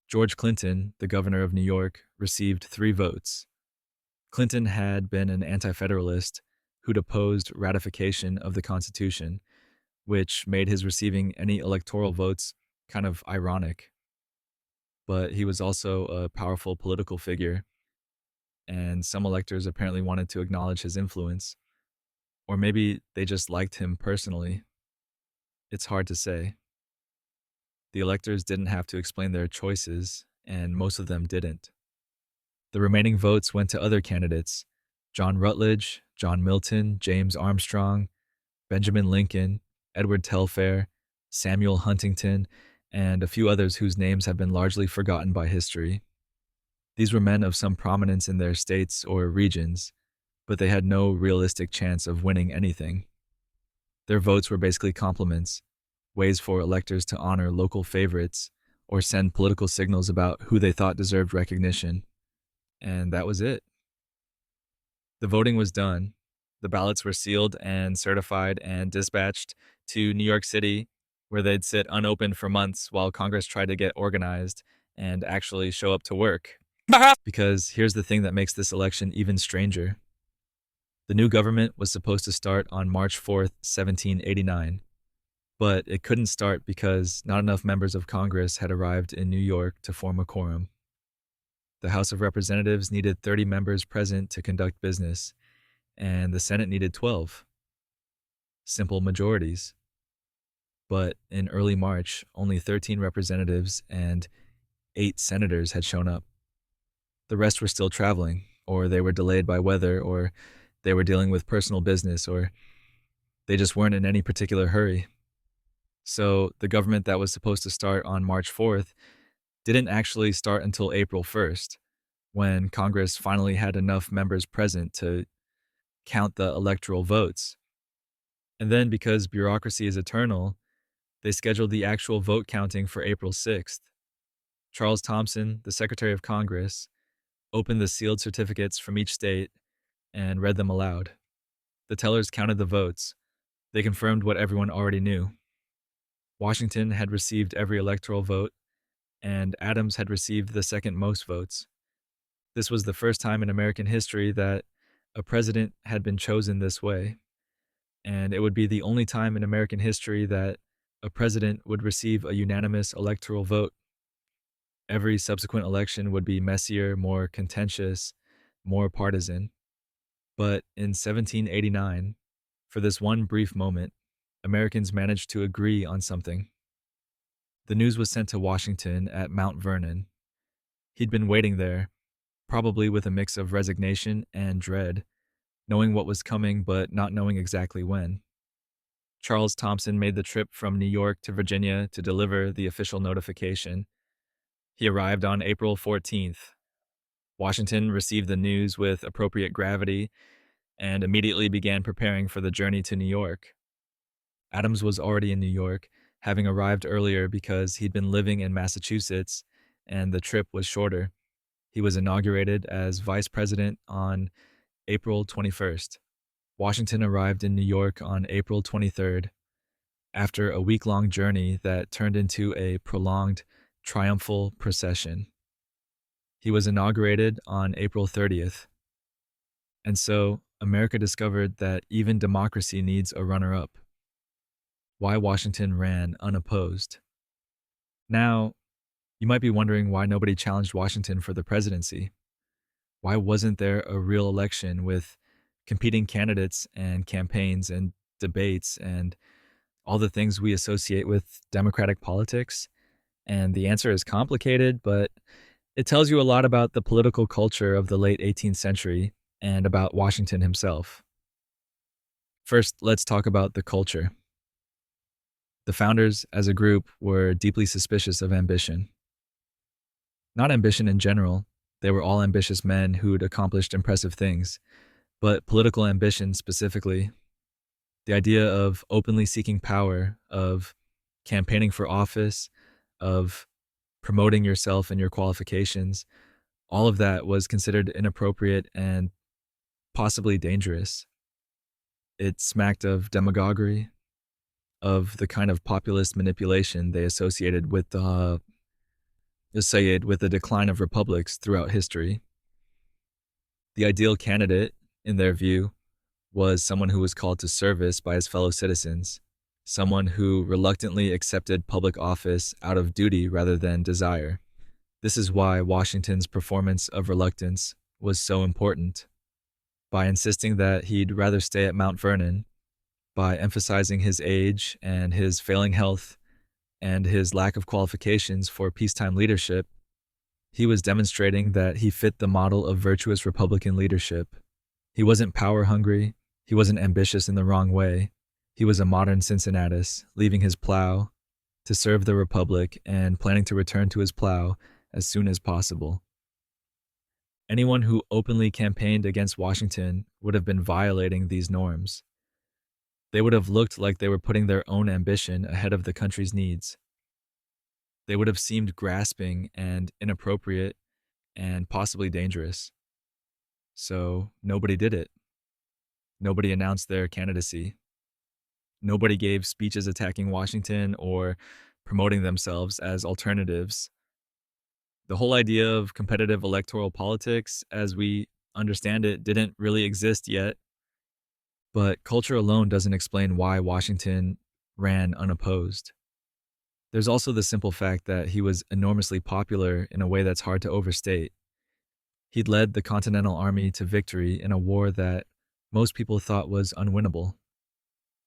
George Clinton, the governor of New York, received 3 votes. Clinton had been an anti-federalist who'd opposed ratification of the Constitution, which made his receiving any electoral votes kind of ironic. But he was also a powerful political figure, and some electors apparently wanted to acknowledge his influence. Or maybe they just liked him personally. It's hard to say. The electors didn't have to explain their choices, and most of them didn't. The remaining votes went to other candidates: John Rutledge, John Milton, James Armstrong, Benjamin Lincoln, Edward Telfair, Samuel Huntington, and a few others whose names have been largely forgotten by history. These were men of some prominence in their states or regions, but they had no realistic chance of winning anything. Their votes were basically compliments, ways for electors to honor local favorites or send political signals about who they thought deserved recognition. And that was it. The voting was done. The ballots were sealed and certified and dispatched to New York City, where they'd sit unopened for months while Congress tried to get organized and actually show up to work. Because here's the thing that makes this election even stranger. The new government was supposed to start on March 4th, 1789, but it couldn't start because not enough members of Congress had arrived in New York to form a quorum. The House of Representatives needed 30 members present to conduct business, and the Senate needed 12. Simple majorities. But in early March, only 13 representatives and 8 senators had shown up. The rest were still traveling, or they were delayed by weather, or they were dealing with personal business, or they just weren't in any particular hurry. So the government that was supposed to start on March 4th didn't actually start until April 1st, when Congress finally had enough members present to count the electoral votes. And then, because bureaucracy is eternal, they scheduled the actual vote counting for April 6th. Charles Thompson, the Secretary of Congress, opened the sealed certificates from each state and read them aloud. The tellers counted the votes. They confirmed what everyone already knew. Washington had received every electoral vote, and Adams had received the second most votes. This was the first time in American history that a president had been chosen this way, and it would be the only time in American history that a president would receive a unanimous electoral vote. Every subsequent election would be messier, more contentious, more partisan. But in 1789, for this one brief moment, Americans managed to agree on something. The news was sent to Washington at Mount Vernon. He'd been waiting there, probably with a mix of resignation and dread, knowing what was coming but not knowing exactly when. Charles Thompson made the trip from New York to Virginia to deliver the official notification. He arrived on April 14th. Washington received the news with appropriate gravity and immediately began preparing for the journey to New York. Adams was already in New York, having arrived earlier because he'd been living in Massachusetts and the trip was shorter. He was inaugurated as vice president on April 21st. Washington arrived in New York on April 23rd, after a week-long journey that turned into a prolonged, triumphal procession. He was inaugurated on April 30th. And so, America discovered that even democracy needs a runner-up. Why Washington ran unopposed. Now, you might be wondering why nobody challenged Washington for the presidency. Why wasn't there a real election with competing candidates and campaigns and debates and all the things we associate with democratic politics? And the answer is complicated, but it tells you a lot about the political culture of the late 18th century and about Washington himself. First, let's talk about the culture. The founders, as a group, were deeply suspicious of ambition. Not ambition in general. They were all ambitious men who'd accomplished impressive things, but political ambition specifically. The idea of openly seeking power, of campaigning for office, of promoting yourself and your qualifications, all of that was considered inappropriate and possibly dangerous. It smacked of demagoguery, of the kind of populist manipulation they associated with the decline of republics throughout history. The ideal candidate, in their view, was someone who was called to service by his fellow citizens, someone who reluctantly accepted public office out of duty rather than desire. This is why Washington's performance of reluctance was so important. By insisting that he'd rather stay at Mount Vernon, by emphasizing his age and his failing health and his lack of qualifications for peacetime leadership, he was demonstrating that he fit the model of virtuous Republican leadership. He wasn't power hungry, he wasn't ambitious in the wrong way. He was a modern Cincinnatus, leaving his plow to serve the Republic and planning to return to his plow as soon as possible. Anyone who openly campaigned against Washington would have been violating these norms. They would have looked like they were putting their own ambition ahead of the country's needs. They would have seemed grasping and inappropriate and possibly dangerous. So nobody did it. Nobody announced their candidacy. Nobody gave speeches attacking Washington or promoting themselves as alternatives. The whole idea of competitive electoral politics, as we understand it, didn't really exist yet, but culture alone doesn't explain why Washington ran unopposed. There's also the simple fact that he was enormously popular in a way that's hard to overstate. He'd led the Continental Army to victory in a war that most people thought was unwinnable.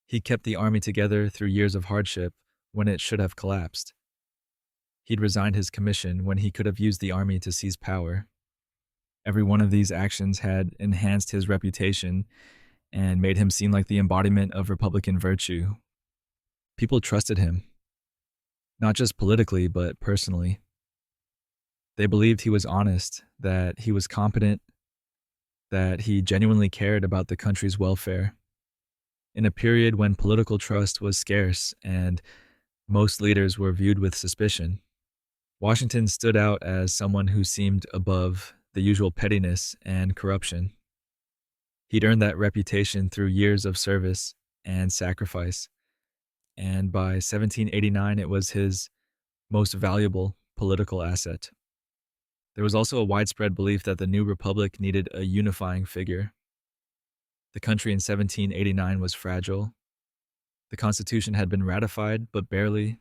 He kept the army together through years of hardship when it should have collapsed. He'd resigned his commission when he could have used the army to seize power. Every one of these actions had enhanced his reputation and made him seem like the embodiment of Republican virtue. People trusted him, not just politically, but personally. They believed he was honest, that he was competent, that he genuinely cared about the country's welfare. In a period when political trust was scarce and most leaders were viewed with suspicion, Washington stood out as someone who seemed above the usual pettiness and corruption. He'd earned that reputation through years of service and sacrifice, and by 1789 it was his most valuable political asset. There was also a widespread belief that the new republic needed a unifying figure. The country in 1789 was fragile. The Constitution had been ratified, but barely.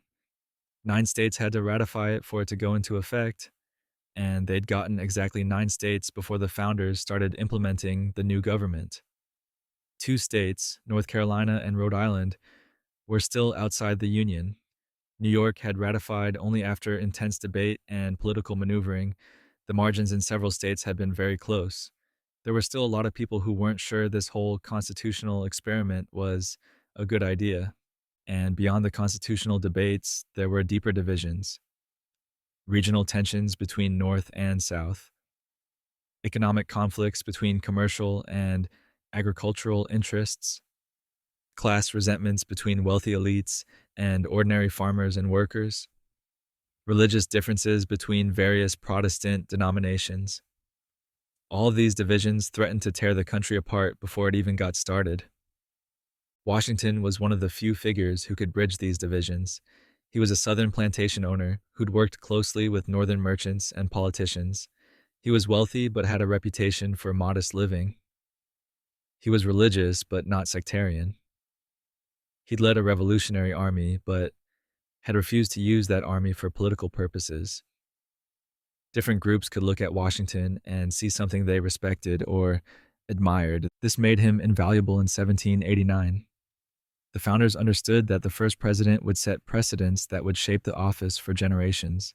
9 states had to ratify it for it to go into effect, and they'd gotten exactly 9 states before the founders started implementing the new government. 2 states, North Carolina and Rhode Island, were still outside the Union. New York had ratified only after intense debate and political maneuvering. The margins in several states had been very close. There were still a lot of people who weren't sure this whole constitutional experiment was a good idea. And beyond the constitutional debates, there were deeper divisions, regional tensions between North and South, economic conflicts between commercial and agricultural interests, class resentments between wealthy elites and ordinary farmers and workers, religious differences between various Protestant denominations. All of these divisions threatened to tear the country apart before it even got started. Washington was one of the few figures who could bridge these divisions. He was a Southern plantation owner who'd worked closely with Northern merchants and politicians. He was wealthy but had a reputation for modest living. He was religious but not sectarian. He'd led a revolutionary army but had refused to use that army for political purposes. Different groups could look at Washington and see something they respected or admired. This made him invaluable in 1789. The founders understood that the first president would set precedents that would shape the office for generations.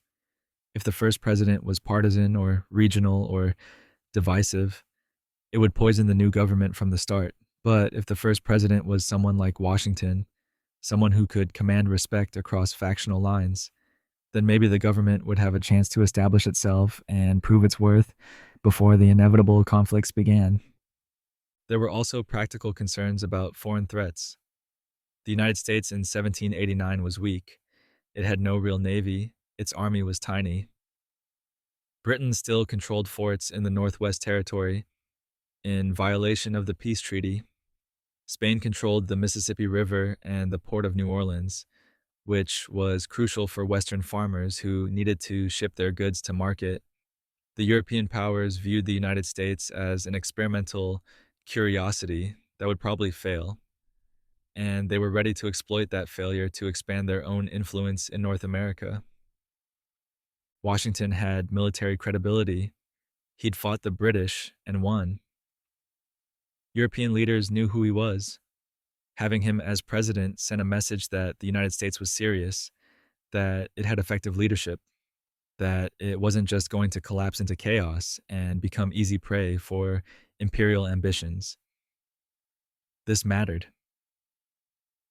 If the first president was partisan or regional or divisive, it would poison the new government from the start. But if the first president was someone like Washington, someone who could command respect across factional lines, then maybe the government would have a chance to establish itself and prove its worth before the inevitable conflicts began. There were also practical concerns about foreign threats. The United States in 1789 was weak. It had no real navy. Its army was tiny. Britain still controlled forts in the Northwest Territory in violation of the peace treaty. Spain controlled the Mississippi River and the port of New Orleans, which was crucial for Western farmers who needed to ship their goods to market. The European powers viewed the United States as an experimental curiosity that would probably fail, and they were ready to exploit that failure to expand their own influence in North America. Washington had military credibility. He'd fought the British and won. European leaders knew who he was. Having him as president sent a message that the United States was serious, that it had effective leadership, that it wasn't just going to collapse into chaos and become easy prey for imperial ambitions. This mattered.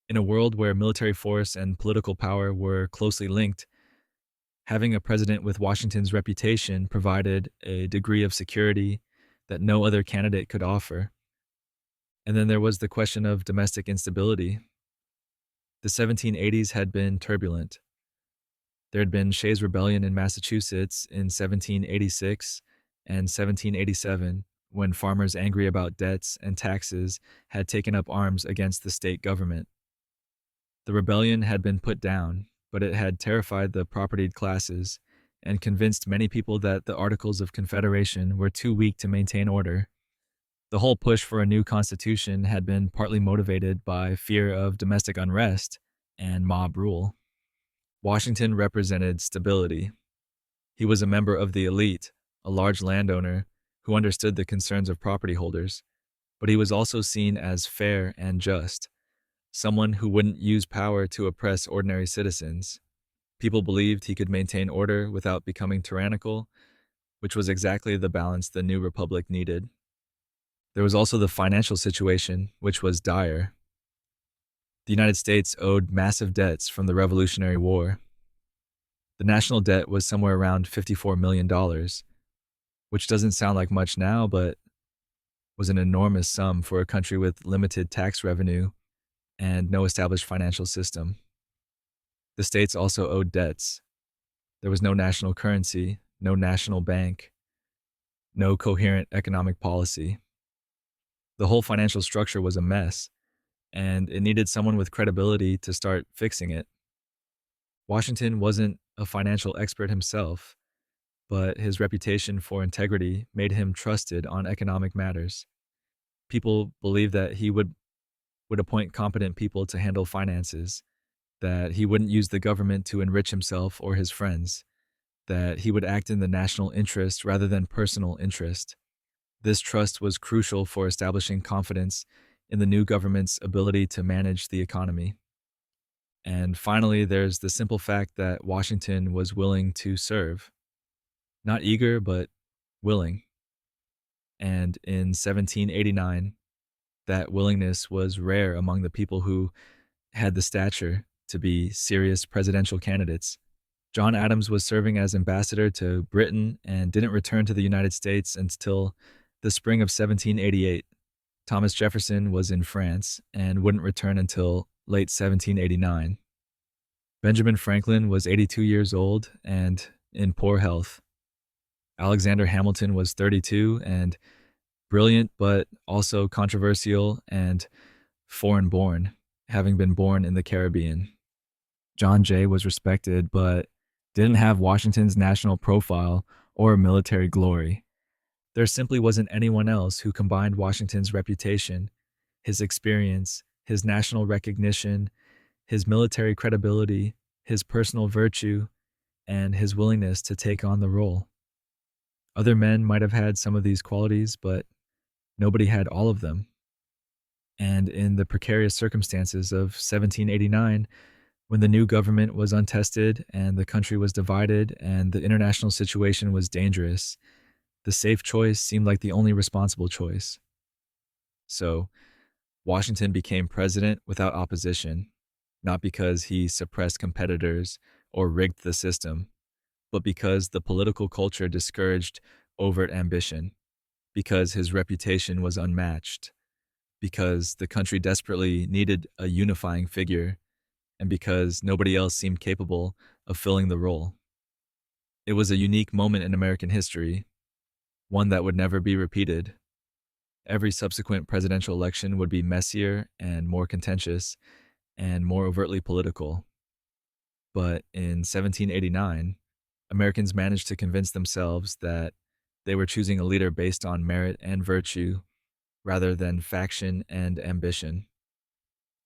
In a world where military force and political power were closely linked, having a president with Washington's reputation provided a degree of security that no other candidate could offer. And then there was the question of domestic instability. The 1780s had been turbulent. There had been Shays' Rebellion in Massachusetts in 1786 and 1787, when farmers angry about debts and taxes had taken up arms against the state government. The rebellion had been put down, but it had terrified the propertied classes and convinced many people that the Articles of Confederation were too weak to maintain order. The whole push for a new constitution had been partly motivated by fear of domestic unrest and mob rule. Washington represented stability. He was a member of the elite, a large landowner who understood the concerns of property holders, but he was also seen as fair and just, someone who wouldn't use power to oppress ordinary citizens. People believed he could maintain order without becoming tyrannical, which was exactly the balance the new republic needed. There was also the financial situation, which was dire. The United States owed massive debts from the Revolutionary War. The national debt was somewhere around $54 million, which doesn't sound like much now, but was an enormous sum for a country with limited tax revenue and no established financial system. The states also owed debts. There was no national currency, no national bank, no coherent economic policy. The whole financial structure was a mess, and it needed someone with credibility to start fixing it. Washington wasn't a financial expert himself, but his reputation for integrity made him trusted on economic matters. People believed that he would appoint competent people to handle finances, that he wouldn't use the government to enrich himself or his friends, that he would act in the national interest rather than personal interest. This trust was crucial for establishing confidence in the new government's ability to manage the economy. And finally, there's the simple fact that Washington was willing to serve. Not eager, but willing. And in 1789, that willingness was rare among the people who had the stature to be serious presidential candidates. John Adams was serving as ambassador to Britain and didn't return to the United States until the spring of 1788. Thomas Jefferson was in France and wouldn't return until late 1789. Benjamin Franklin was 82 years old and in poor health. Alexander Hamilton was 32 and brilliant, but also controversial and foreign-born, having been born in the Caribbean. John Jay was respected, but didn't have Washington's national profile or military glory. There simply wasn't anyone else who combined Washington's reputation, his experience, his national recognition, his military credibility, his personal virtue, and his willingness to take on the role. Other men might have had some of these qualities, but nobody had all of them. And in the precarious circumstances of 1789, when the new government was untested and the country was divided and the international situation was dangerous, the safe choice seemed like the only responsible choice. So, Washington became president without opposition, not because he suppressed competitors or rigged the system, but because the political culture discouraged overt ambition, because his reputation was unmatched, because the country desperately needed a unifying figure, and because nobody else seemed capable of filling the role. It was a unique moment in American history, one that would never be repeated. Every subsequent presidential election would be messier and more contentious and more overtly political. But in 1789, Americans managed to convince themselves that they were choosing a leader based on merit and virtue rather than faction and ambition.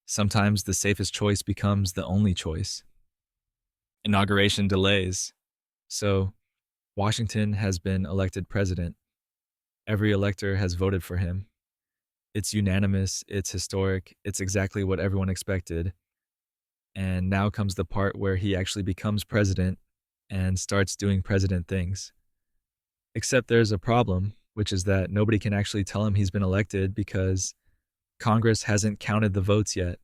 Sometimes the safest choice becomes the only choice. Inauguration delays. So, Washington has been elected president. Every elector has voted for him. It's unanimous, it's historic, it's exactly what everyone expected. And now comes the part where he actually becomes president and starts doing president things. Except there's a problem, which is that nobody can actually tell him he's been elected because Congress hasn't counted the votes yet.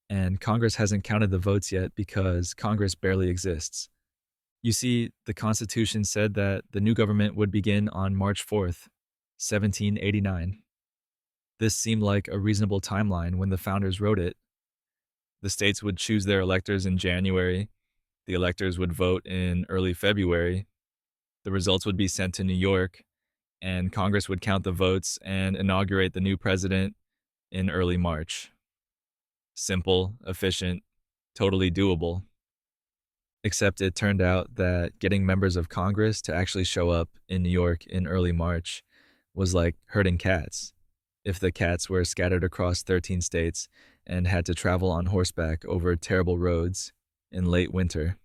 And Congress hasn't counted the votes yet because Congress barely exists. You see, the Constitution said that the new government would begin on March 4th, 1789. This seemed like a reasonable timeline when the founders wrote it. The states would choose their electors in January. The electors would vote in early February. The results would be sent to New York, and Congress would count the votes and inaugurate the new president in early March. Simple, efficient, totally doable. Except it turned out that getting members of Congress to actually show up in New York in early March was like herding cats. If the cats were scattered across 13 states and had to travel on horseback over terrible roads in late winter,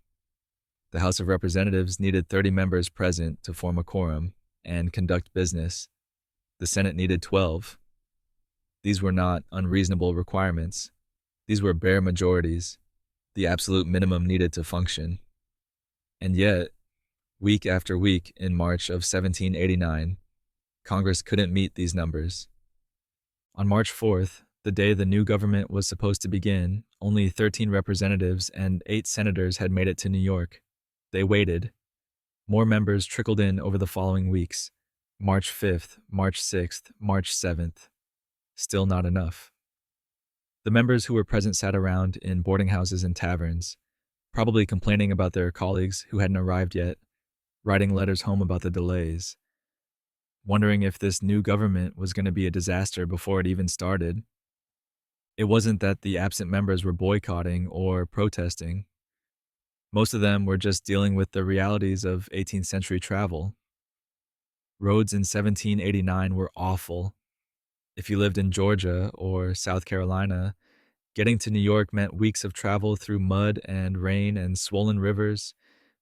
the House of Representatives needed 30 members present to form a quorum and conduct business. The Senate needed 12. These were not unreasonable requirements. These were bare majorities, the absolute minimum needed to function. And yet, week after week in March of 1789, Congress couldn't meet these numbers. On March 4th, the day the new government was supposed to begin, only 13 representatives and 8 senators had made it to New York. They waited. More members trickled in over the following weeks. March 5th, March 6th, March 7th. Still not enough. The members who were present sat around in boarding houses and taverns, probably complaining about their colleagues who hadn't arrived yet, writing letters home about the delays, wondering if this new government was going to be a disaster before it even started. It wasn't that the absent members were boycotting or protesting. Most of them were just dealing with the realities of 18th century travel. Roads in 1789 were awful. If you lived in Georgia or South Carolina, getting to New York meant weeks of travel through mud and rain and swollen rivers.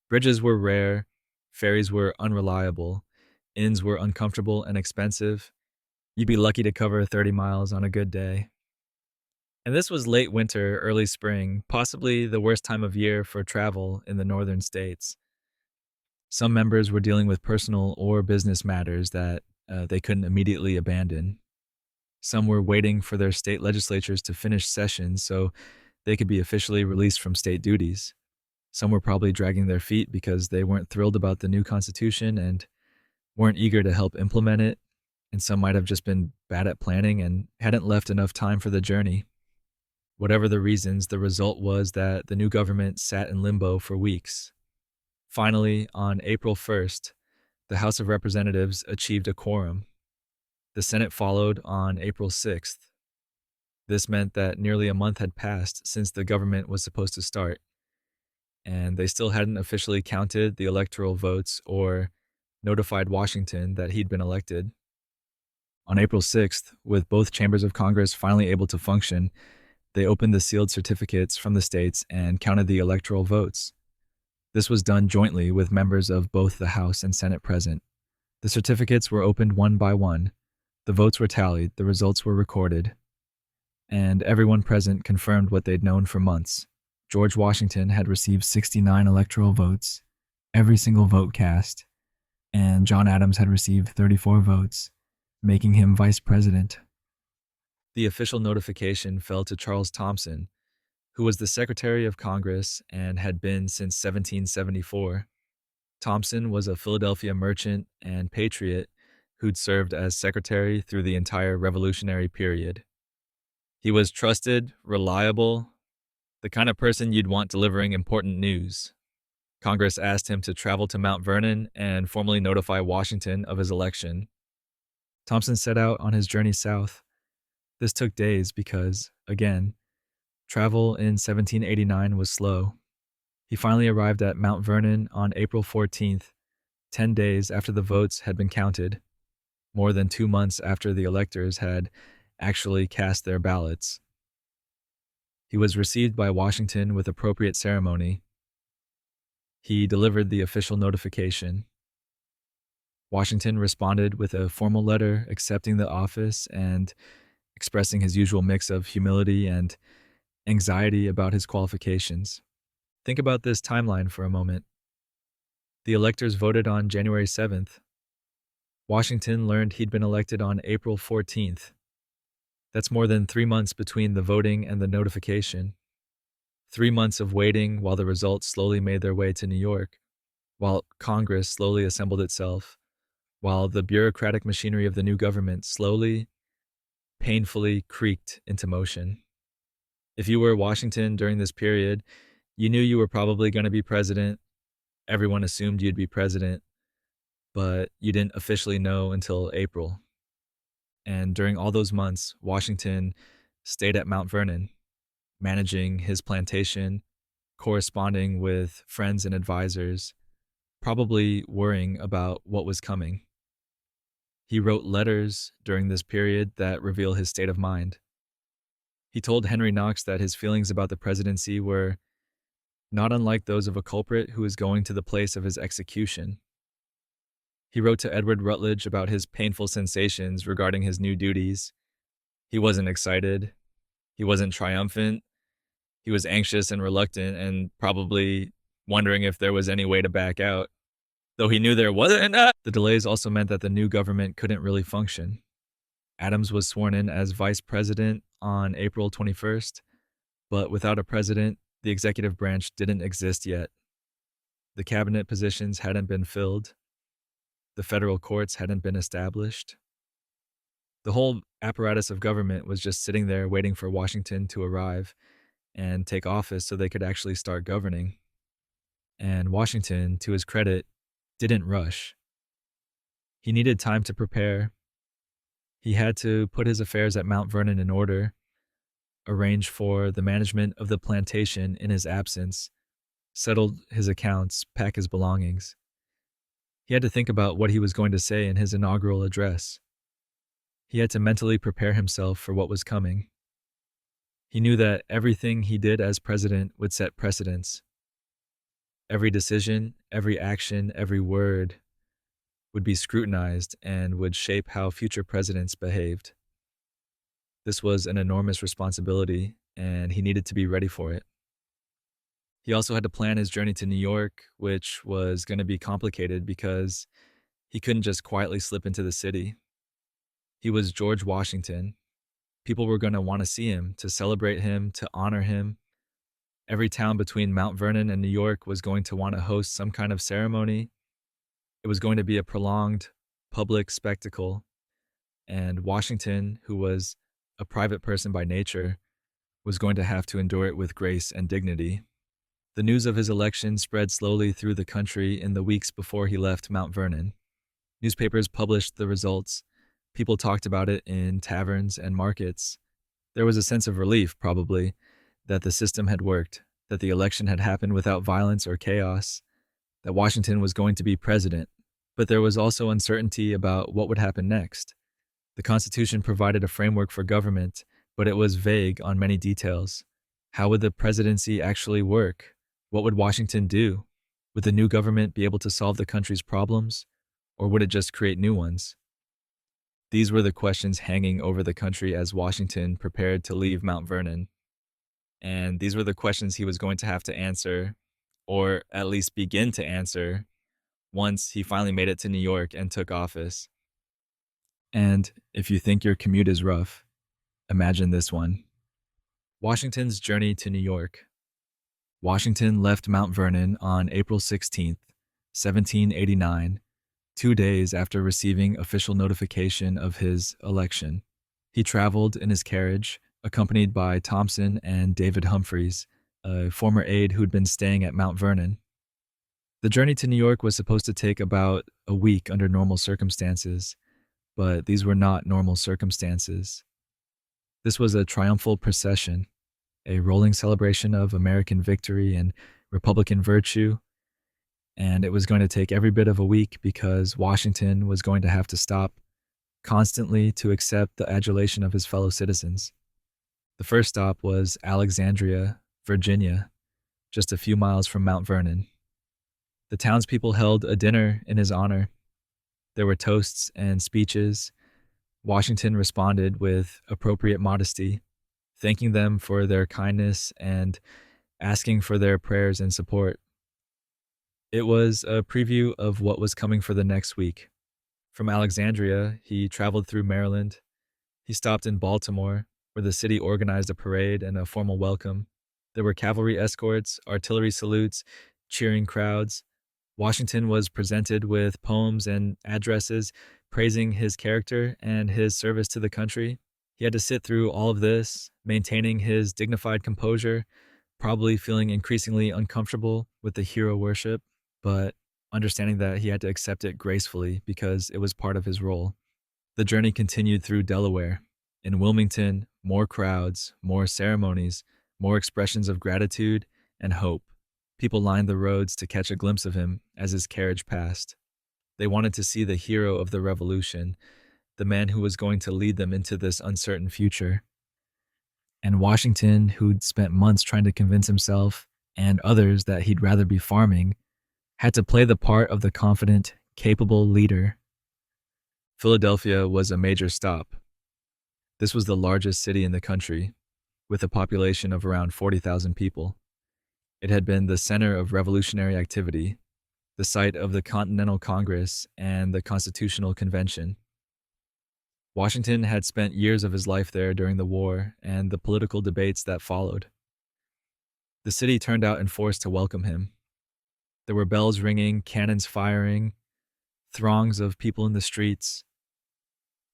Bridges were rare, ferries were unreliable, inns were uncomfortable and expensive. You'd be lucky to cover 30 miles on a good day. And this was late winter, early spring, possibly the worst time of year for travel in the northern states. Some members were dealing with personal or business matters that they couldn't immediately abandon. Some were waiting for their state legislatures to finish sessions so they could be officially released from state duties. Some were probably dragging their feet because they weren't thrilled about the new constitution and weren't eager to help implement it. And some might have just been bad at planning and hadn't left enough time for the journey. Whatever the reasons, the result was that the new government sat in limbo for weeks. Finally, on April 1st, the House of Representatives achieved a quorum. The Senate followed on April 6th. This meant that nearly a month had passed since the government was supposed to start, and they still hadn't officially counted the electoral votes or notified Washington that he'd been elected. On April 6th, with both chambers of Congress finally able to function, they opened the sealed certificates from the states and counted the electoral votes. This was done jointly with members of both the House and Senate present. The certificates were opened one by one. The votes were tallied, the results were recorded, and everyone present confirmed what they'd known for months. George Washington had received 69 electoral votes, every single vote cast, and John Adams had received 34 votes, making him vice president. The official notification fell to Charles Thomson, who was the Secretary of Congress and had been since 1774. Thomson was a Philadelphia merchant and patriot who'd served as secretary through the entire Revolutionary period. He was trusted, reliable, the kind of person you'd want delivering important news. Congress asked him to travel to Mount Vernon and formally notify Washington of his election. Thomson set out on his journey south. This took days because, again, travel in 1789 was slow. He finally arrived at Mount Vernon on April 14th, 10 days after the votes had been counted, more than 2 months after the electors had actually cast their ballots. He was received by Washington with appropriate ceremony. He delivered the official notification. Washington responded with a formal letter accepting the office and expressing his usual mix of humility and anxiety about his qualifications. Think about this timeline for a moment. The electors voted on January 7th. Washington learned he'd been elected on April 14th. That's more than 3 months between the voting and the notification. 3 months of waiting while the results slowly made their way to New York, while Congress slowly assembled itself, while the bureaucratic machinery of the new government slowly, painfully creaked into motion. If you were Washington during this period, you knew you were probably going to be president. Everyone assumed you'd be president, but you didn't officially know until April. And during all those months, Washington stayed at Mount Vernon, managing his plantation, corresponding with friends and advisors, probably worrying about what was coming. He wrote letters during this period that reveal his state of mind. He told Henry Knox that his feelings about the presidency were not unlike those of a culprit who is going to the place of his execution. He wrote to Edward Rutledge about his painful sensations regarding his new duties. He wasn't excited. He wasn't triumphant. He was anxious and reluctant and probably wondering if there was any way to back out. Though he knew there wasn't. The delays also meant that the new government couldn't really function. Adams was sworn in as vice president on April 21st, but without a president, the executive branch didn't exist yet. The cabinet positions hadn't been filled. The federal courts hadn't been established. The whole apparatus of government was just sitting there waiting for Washington to arrive and take office so they could actually start governing. And Washington, to his credit, didn't rush. He needed time to prepare. He had to put his affairs at Mount Vernon in order, arrange for the management of the plantation in his absence, settle his accounts, pack his belongings. He had to think about what he was going to say in his inaugural address. He had to mentally prepare himself for what was coming. He knew that everything he did as president would set precedents. Every decision, every action, every word would be scrutinized and would shape how future presidents behaved. This was an enormous responsibility, and he needed to be ready for it. He also had to plan his journey to New York, which was going to be complicated because he couldn't just quietly slip into the city. He was George Washington. People were going to want to see him, to celebrate him, to honor him. Every town between Mount Vernon and New York was going to want to host some kind of ceremony. It was going to be a prolonged public spectacle, and Washington, who was a private person by nature, was going to have to endure it with grace and dignity. The news of his election spread slowly through the country in the weeks before he left Mount Vernon. Newspapers published the results. People talked about it in taverns and markets. There was a sense of relief, probably, that the system had worked, that the election had happened without violence or chaos, that Washington was going to be president. But there was also uncertainty about what would happen next. The Constitution provided a framework for government, but it was vague on many details. How would the presidency actually work? What would Washington do? Would the new government be able to solve the country's problems, or would it just create new ones? These were the questions hanging over the country as Washington prepared to leave Mount Vernon. And these were the questions he was going to have to answer, or at least begin to answer, once he finally made it to New York and took office. And if you think your commute is rough, imagine this one. Washington's journey to New York. Washington left Mount Vernon on April 16th, 1789, 2 days after receiving official notification of his election. He traveled in his carriage, accompanied by Thompson and David Humphreys, a former aide who'd been staying at Mount Vernon. The journey to New York was supposed to take about a week under normal circumstances, but these were not normal circumstances. This was a triumphal procession, a rolling celebration of American victory and Republican virtue, and it was going to take every bit of a week because Washington was going to have to stop constantly to accept the adulation of his fellow citizens. The first stop was Alexandria, Virginia, just a few miles from Mount Vernon. The townspeople held a dinner in his honor. There were toasts and speeches. Washington responded with appropriate modesty, thanking them for their kindness and asking for their prayers and support. It was a preview of what was coming for the next week. From Alexandria, he traveled through Maryland. He stopped in Baltimore, where the city organized a parade and a formal welcome. There were cavalry escorts, artillery salutes, cheering crowds. Washington was presented with poems and addresses praising his character and his service to the country. He had to sit through all of this, maintaining his dignified composure, probably feeling increasingly uncomfortable with the hero worship, but understanding that he had to accept it gracefully because it was part of his role. The journey continued through Delaware. In Wilmington, more crowds, more ceremonies, more expressions of gratitude and hope. People lined the roads to catch a glimpse of him as his carriage passed. They wanted to see the hero of the revolution, the man who was going to lead them into this uncertain future. And Washington, who'd spent months trying to convince himself and others that he'd rather be farming, had to play the part of the confident, capable leader. Philadelphia was a major stop. This was the largest city in the country, with a population of around 40,000 people. It had been the center of revolutionary activity, the site of the Continental Congress and the Constitutional Convention. Washington had spent years of his life there during the war and the political debates that followed. The city turned out in force to welcome him. There were bells ringing, cannons firing, throngs of people in the streets.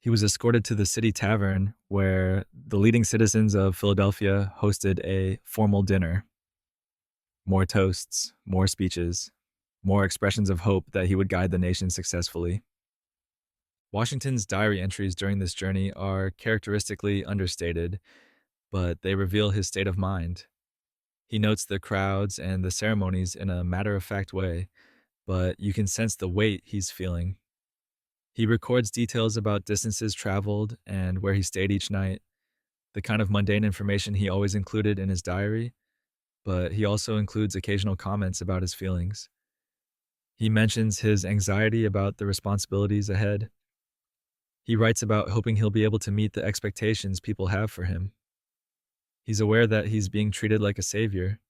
He was escorted to the city tavern where the leading citizens of Philadelphia hosted a formal dinner. More toasts, more speeches, more expressions of hope that he would guide the nation successfully. Washington's diary entries during this journey are characteristically understated, but they reveal his state of mind. He notes the crowds and the ceremonies in a matter-of-fact way, but you can sense the weight he's feeling. He records details about distances traveled and where he stayed each night, the kind of mundane information he always included in his diary, but he also includes occasional comments about his feelings. He mentions his anxiety about the responsibilities ahead. He writes about hoping he'll be able to meet the expectations people have for him. He's aware that he's being treated like a savior,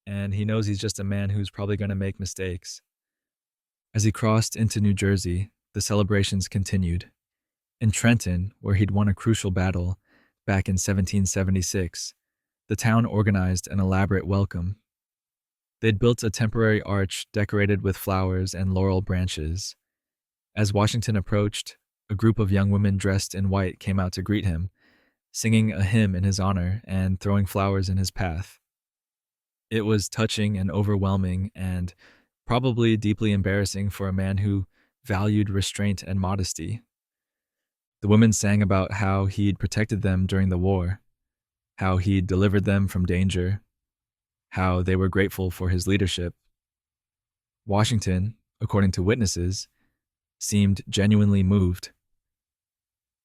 and he knows he's just a man who's probably going to make mistakes. As he crossed into New Jersey, the celebrations continued. In Trenton, where he'd won a crucial battle back in 1776, the town organized an elaborate welcome. They'd built a temporary arch decorated with flowers and laurel branches. As Washington approached, a group of young women dressed in white came out to greet him, singing a hymn in his honor and throwing flowers in his path. It was touching and overwhelming and probably deeply embarrassing for a man who valued restraint and modesty. The women sang about how he'd protected them during the war, how he'd delivered them from danger, how they were grateful for his leadership. Washington, according to witnesses, seemed genuinely moved.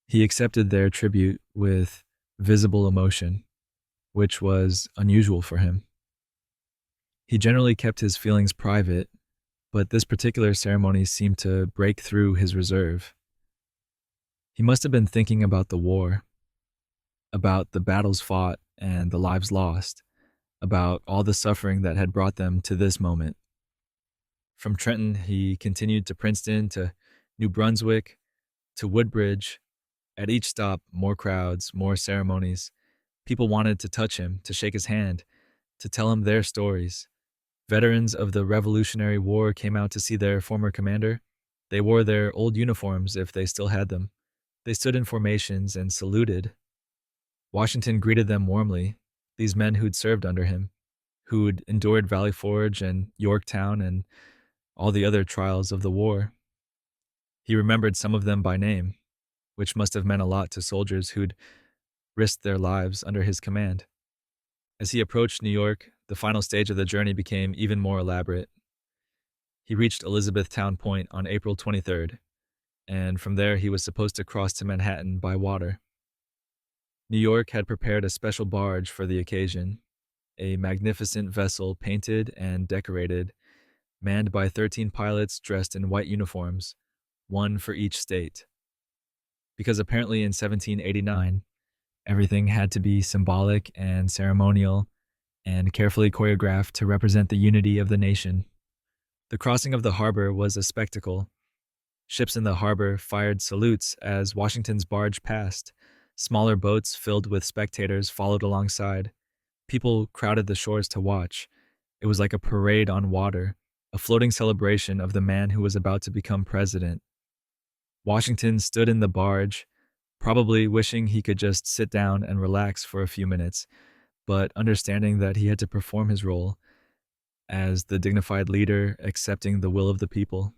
He accepted their tribute with visible emotion, which was unusual for him. He generally kept his feelings private, but this particular ceremony seemed to break through his reserve. He must have been thinking about the war, about the battles fought and the lives lost, about all the suffering that had brought them to this moment. From Trenton, he continued to Princeton, to New Brunswick, to Woodbridge. At each stop, more crowds, more ceremonies. People wanted to touch him, to shake his hand, to tell him their stories. Veterans of the Revolutionary War came out to see their former commander. They wore their old uniforms if they still had them. They stood in formations and saluted. Washington greeted them warmly, these men who'd served under him, who'd endured Valley Forge and Yorktown and all the other trials of the war. He remembered some of them by name, which must have meant a lot to soldiers who'd risked their lives under his command. As he approached New York, the final stage of the journey became even more elaborate. He reached Elizabethtown Point on April 23rd, and from there he was supposed to cross to Manhattan by water. New York had prepared a special barge for the occasion, a magnificent vessel painted and decorated, manned by 13 pilots dressed in white uniforms, one for each state. Because apparently in 1789, everything had to be symbolic and ceremonial and carefully choreographed to represent the unity of the nation. The crossing of the harbor was a spectacle. Ships in the harbor fired salutes as Washington's barge passed. Smaller boats filled with spectators followed alongside. People crowded the shores to watch. It was like a parade on water, a floating celebration of the man who was about to become president. Washington stood in the barge, probably wishing he could just sit down and relax for a few minutes, but understanding that he had to perform his role as the dignified leader accepting the will of the people.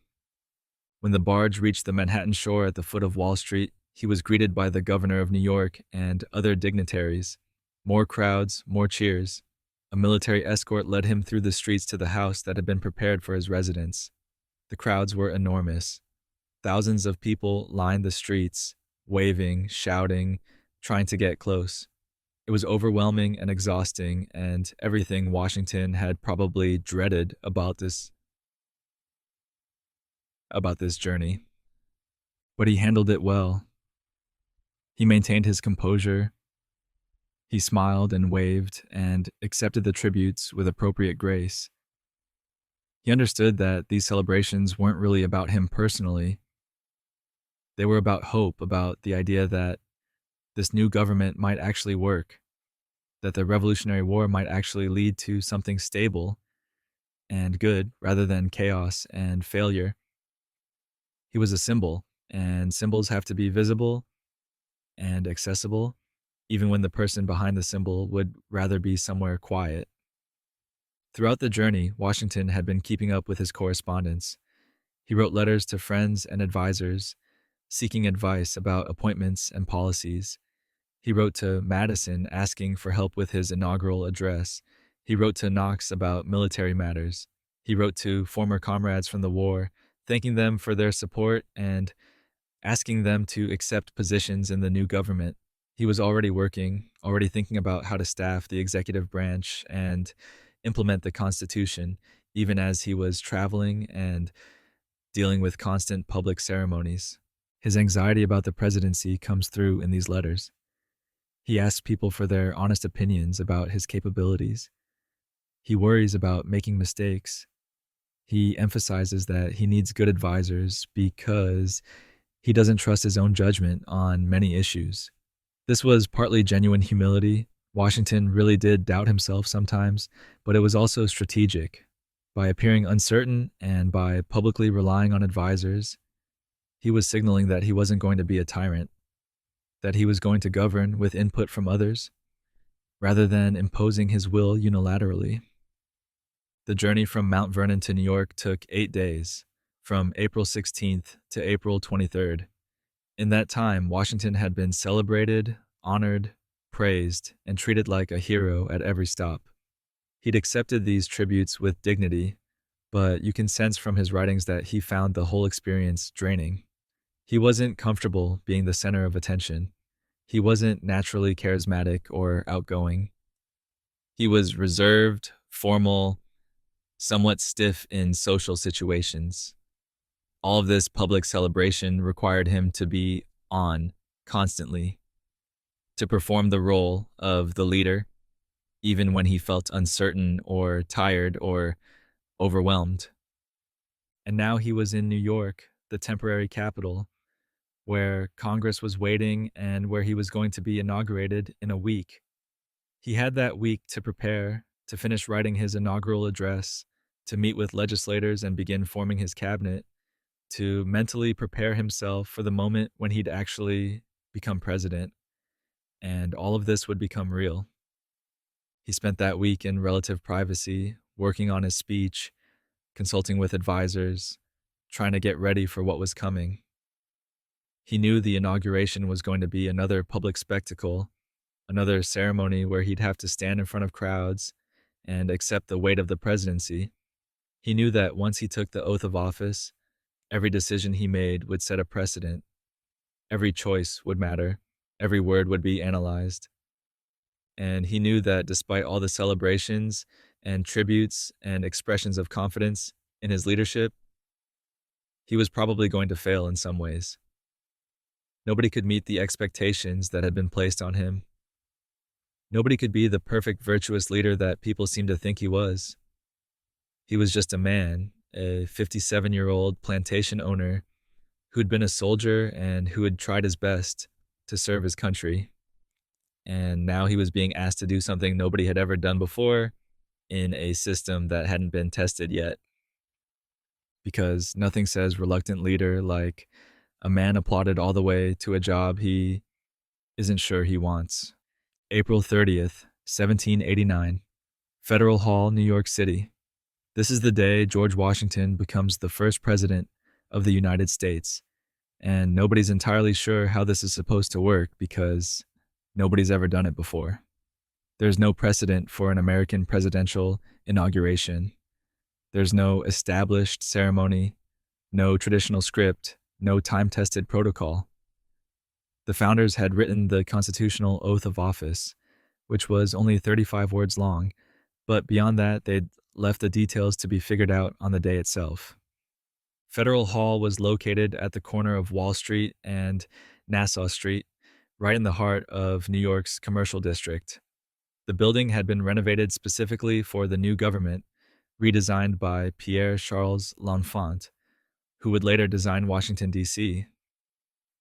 When the barge reached the Manhattan shore at the foot of Wall Street, he was greeted by the governor of New York and other dignitaries. More crowds, more cheers. A military escort led him through the streets to the house that had been prepared for his residence. The crowds were enormous. Thousands of people lined the streets, waving, shouting, trying to get close. It was overwhelming and exhausting, and everything Washington had probably dreaded about this journey. But he handled it well. He maintained his composure. He smiled and waved and accepted the tributes with appropriate grace. He understood that these celebrations weren't really about him personally. They were about hope, about the idea that this new government might actually work, that the Revolutionary War might actually lead to something stable and good rather than chaos and failure. He was a symbol, and symbols have to be visible and accessible, even when the person behind the symbol would rather be somewhere quiet. Throughout the journey, Washington had been keeping up with his correspondence. He wrote letters to friends and advisors, seeking advice about appointments and policies. He wrote to Madison asking for help with his inaugural address. He wrote to Knox about military matters. He wrote to former comrades from the war, thanking them for their support and asking them to accept positions in the new government. He was already working, already thinking about how to staff the executive branch and implement the Constitution, even as he was traveling and dealing with constant public ceremonies. His anxiety about the presidency comes through in these letters. He asks people for their honest opinions about his capabilities. He worries about making mistakes. He emphasizes that he needs good advisors because he doesn't trust his own judgment on many issues. This was partly genuine humility. Washington really did doubt himself sometimes, but it was also strategic. By appearing uncertain and by publicly relying on advisors, he was signaling that he wasn't going to be a tyrant, that he was going to govern with input from others, rather than imposing his will unilaterally. The journey from Mount Vernon to New York took 8 days, from April 16th to April 23rd. In that time, Washington had been celebrated, honored, praised, and treated like a hero at every stop. He'd accepted these tributes with dignity, but you can sense from his writings that he found the whole experience draining. He wasn't comfortable being the center of attention. He wasn't naturally charismatic or outgoing. He was reserved, formal, somewhat stiff in social situations. All of this public celebration required him to be on constantly, to perform the role of the leader, even when he felt uncertain or tired or overwhelmed. And now he was in New York, the temporary capital, where Congress was waiting and where he was going to be inaugurated in a week. He had that week to prepare, to finish writing his inaugural address, to meet with legislators and begin forming his cabinet, to mentally prepare himself for the moment when he'd actually become president, and all of this would become real. He spent that week in relative privacy, working on his speech, consulting with advisors, trying to get ready for what was coming. He knew the inauguration was going to be another public spectacle, another ceremony where he'd have to stand in front of crowds and accept the weight of the presidency. He knew that once he took the oath of office, every decision he made would set a precedent. Every choice would matter. Every word would be analyzed. And he knew that despite all the celebrations and tributes and expressions of confidence in his leadership, he was probably going to fail in some ways. Nobody could meet the expectations that had been placed on him. Nobody could be the perfect virtuous leader that people seemed to think he was. He was just a man, a 57-year-old plantation owner who'd been a soldier and who had tried his best to serve his country. And now he was being asked to do something nobody had ever done before in a system that hadn't been tested yet. Because nothing says reluctant leader like a man applauded all the way to a job he isn't sure he wants. April 30th, 1789, Federal Hall, New York City. This is the day George Washington becomes the first president of the United States, and nobody's entirely sure how this is supposed to work because nobody's ever done it before. There's no precedent for an American presidential inauguration. There's no established ceremony, no traditional script, no time tested protocol. The founders had written the constitutional oath of office, which was only 35 words long, but beyond that, they'd left the details to be figured out on the day itself. Federal Hall was located at the corner of Wall Street and Nassau Street, right in the heart of New York's commercial district. The building had been renovated specifically for the new government, redesigned by Pierre Charles L'Enfant, who would later design Washington, D.C.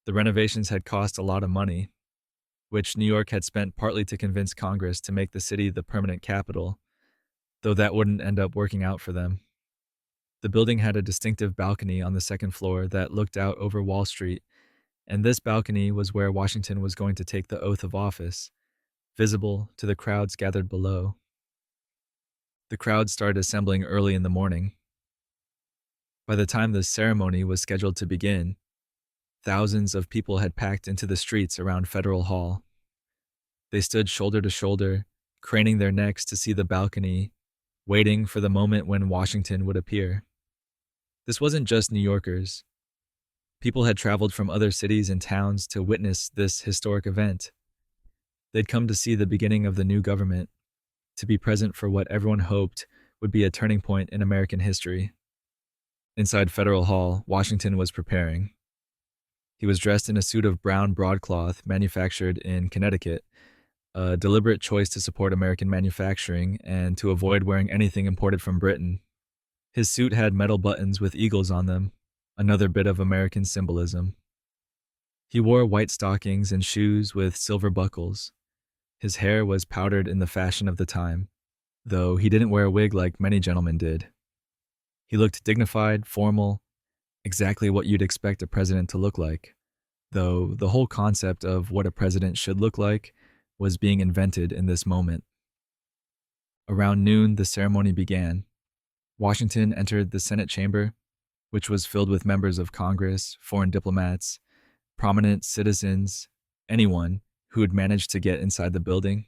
The renovations had cost a lot of money, which New York had spent partly to convince Congress to make the city the permanent capital, though that wouldn't end up working out for them. The building had a distinctive balcony on the second floor that looked out over Wall Street, and this balcony was where Washington was going to take the oath of office, visible to the crowds gathered below. The crowd started assembling early in the morning. By the time the ceremony was scheduled to begin, thousands of people had packed into the streets around Federal Hall. They stood shoulder to shoulder, craning their necks to see the balcony, waiting for the moment when Washington would appear. This wasn't just New Yorkers. People had traveled from other cities and towns to witness this historic event. They'd come to see the beginning of the new government, to be present for what everyone hoped would be a turning point in American history. Inside Federal Hall, Washington was preparing. He was dressed in a suit of brown broadcloth manufactured in Connecticut, a deliberate choice to support American manufacturing and to avoid wearing anything imported from Britain. His suit had metal buttons with eagles on them, another bit of American symbolism. He wore white stockings and shoes with silver buckles. His hair was powdered in the fashion of the time, though he didn't wear a wig like many gentlemen did. He looked dignified, formal, exactly what you'd expect a president to look like, though the whole concept of what a president should look like was being invented in this moment. Around noon, the ceremony began. Washington entered the Senate chamber, which was filled with members of Congress, foreign diplomats, prominent citizens, anyone who had managed to get inside the building.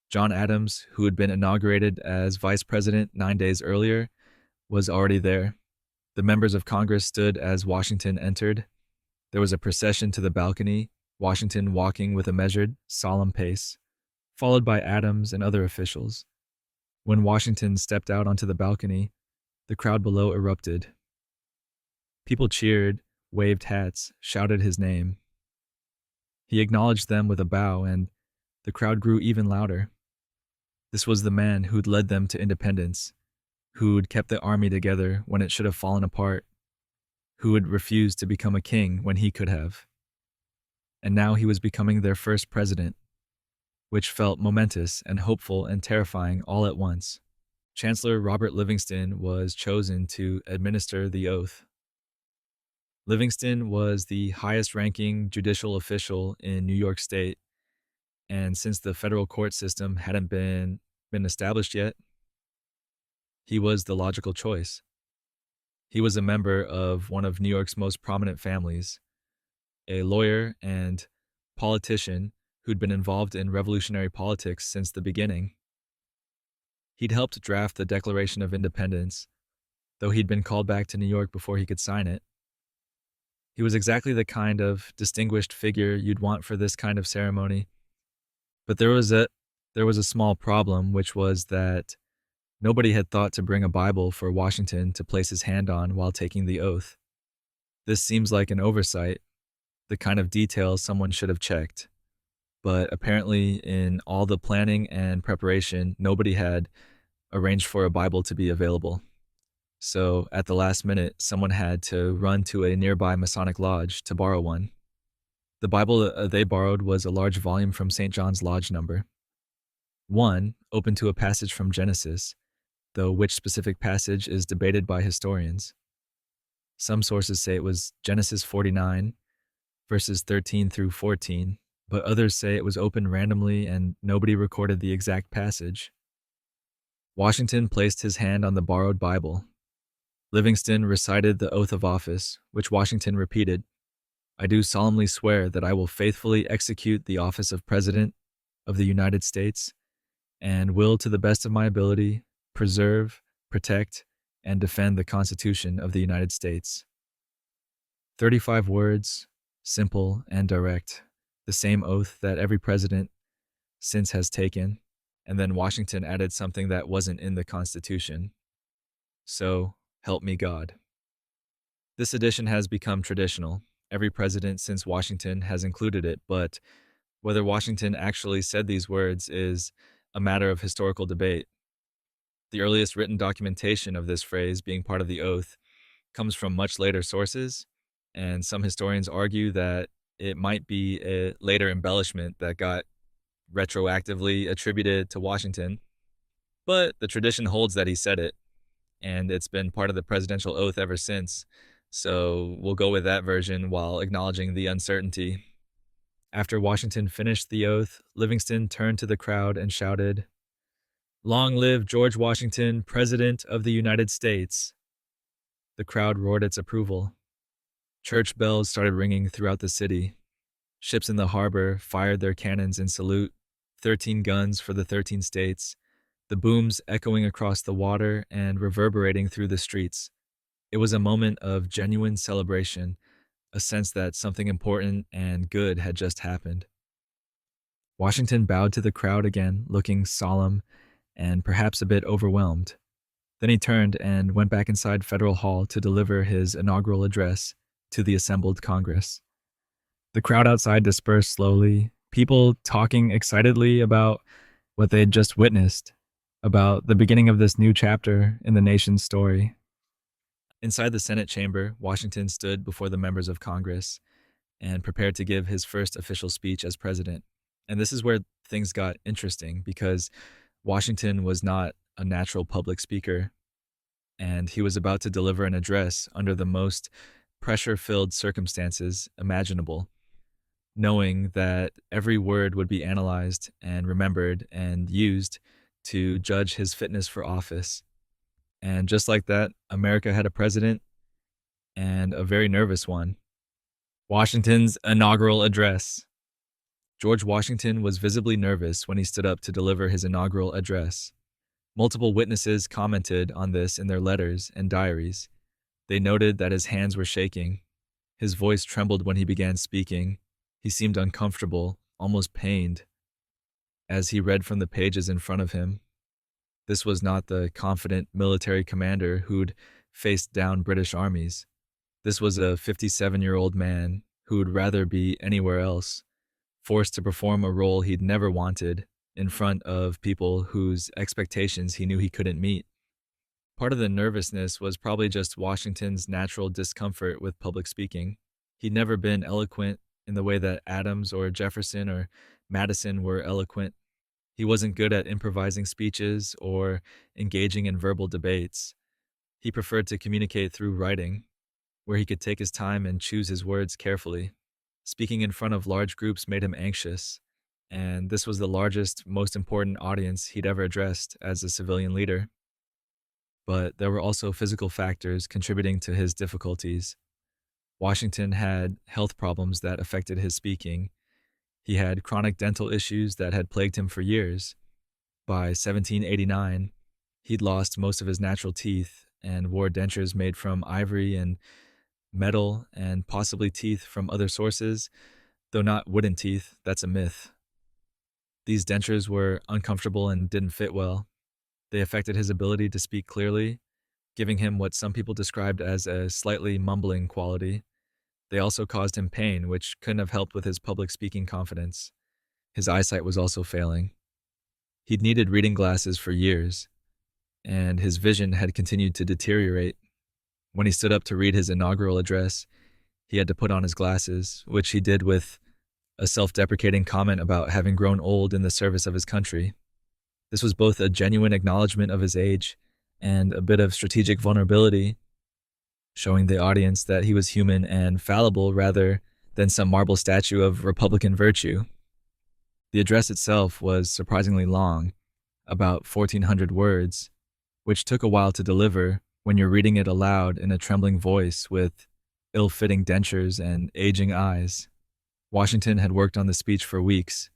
John Adams, who had been inaugurated as vice president 9 days earlier, was already there. The members of Congress stood as Washington entered. There was a procession to the balcony, Washington walking with a measured, solemn pace, followed by Adams and other officials. When Washington stepped out onto the balcony, the crowd below erupted. People cheered, waved hats, shouted his name. He acknowledged them with a bow, and the crowd grew even louder. This was the man who'd led them to independence, who'd kept the army together when it should have fallen apart, who had refused to become a king when he could have. And now he was becoming their first president, which felt momentous and hopeful and terrifying all at once. Chancellor Robert Livingston was chosen to administer the oath. Livingston was the highest-ranking judicial official in New York State, and since the federal court system hadn't been established yet, he was the logical choice. He was a member of one of New York's most prominent families, a lawyer and politician who'd been involved in revolutionary politics since the beginning. He'd helped draft the Declaration of Independence, though he'd been called back to New York before he could sign it. He was exactly the kind of distinguished figure you'd want for this kind of ceremony. But there was a small problem, which was that nobody had thought to bring a Bible for Washington to place his hand on while taking the oath. This seems like an oversight, the kind of detail someone should have checked. But apparently in all the planning and preparation, nobody had arranged for a Bible to be available. So at the last minute, someone had to run to a nearby Masonic lodge to borrow one. The Bible they borrowed was a large volume from St. John's Lodge number 1, open to a passage from Genesis, though which specific passage is debated by historians. Some sources say it was Genesis 49, verses 13 through 14, but others say it was opened randomly and nobody recorded the exact passage. Washington placed his hand on the borrowed Bible. Livingston recited the oath of office, which Washington repeated. "I do solemnly swear that I will faithfully execute the office of President of the United States and will, to the best of my ability, preserve, protect, and defend the Constitution of the United States. 35 words, simple and direct, the same oath that every president since has taken, and then Washington added something that wasn't in the Constitution. So, help me God. This edition has become traditional. Every president since Washington has included it, but whether Washington actually said these words is a matter of historical debate. The earliest written documentation of this phrase being part of the oath comes from much later sources, and some historians argue that it might be a later embellishment that got retroactively attributed to Washington. But the tradition holds that he said it, and it's been part of the presidential oath ever since. So we'll go with that version while acknowledging the uncertainty. After Washington finished the oath, Livingston turned to the crowd and shouted, "Long live George Washington, President of the United States." The crowd roared its approval. Church bells started ringing throughout the city. Ships in the harbor fired their cannons in salute, 13 guns for the 13 states, the booms echoing across the water and reverberating through the streets. It was a moment of genuine celebration, a sense that something important and good had just happened. Washington bowed to the crowd again, looking solemn and perhaps a bit overwhelmed. Then he turned and went back inside Federal Hall to deliver his inaugural address to the assembled Congress. The crowd outside dispersed slowly, people talking excitedly about what they had just witnessed, about the beginning of this new chapter in the nation's story. Inside the Senate chamber, Washington stood before the members of Congress and prepared to give his first official speech as president. And this is where things got interesting because Washington was not a natural public speaker, and he was about to deliver an address under the most pressure-filled circumstances imaginable, knowing that every word would be analyzed and remembered and used to judge his fitness for office. And just like that, America had a president, and a very nervous one. Washington's inaugural address. George Washington was visibly nervous when he stood up to deliver his inaugural address. Multiple witnesses commented on this in their letters and diaries. They noted that his hands were shaking. His voice trembled when he began speaking. He seemed uncomfortable, almost pained, as he read from the pages in front of him. This was not the confident military commander who'd faced down British armies. This was a 57-year-old man who'd rather be anywhere else, forced to perform a role he'd never wanted in front of people whose expectations he knew he couldn't meet. Part of the nervousness was probably just Washington's natural discomfort with public speaking. He'd never been eloquent in the way that Adams or Jefferson or Madison were eloquent. He wasn't good at improvising speeches or engaging in verbal debates. He preferred to communicate through writing, where he could take his time and choose his words carefully. Speaking in front of large groups made him anxious, and this was the largest, most important audience he'd ever addressed as a civilian leader. But there were also physical factors contributing to his difficulties. Washington had health problems that affected his speaking. He had chronic dental issues that had plagued him for years. By 1789, he'd lost most of his natural teeth and wore dentures made from ivory and metal and possibly teeth from other sources, though not wooden teeth. That's a myth. These dentures were uncomfortable and didn't fit well. They affected his ability to speak clearly, giving him what some people described as a slightly mumbling quality. They also caused him pain, which couldn't have helped with his public speaking confidence. His eyesight was also failing. He'd needed reading glasses for years, and his vision had continued to deteriorate. When he stood up to read his inaugural address, he had to put on his glasses, which he did with a self-deprecating comment about having grown old in the service of his country. This was both a genuine acknowledgement of his age and a bit of strategic vulnerability, showing the audience that he was human and fallible rather than some marble statue of Republican virtue. The address itself was surprisingly long, about 1,400 words, which took a while to deliver when you're reading it aloud in a trembling voice with ill-fitting dentures and aging eyes. Washington had worked on the speech for weeks,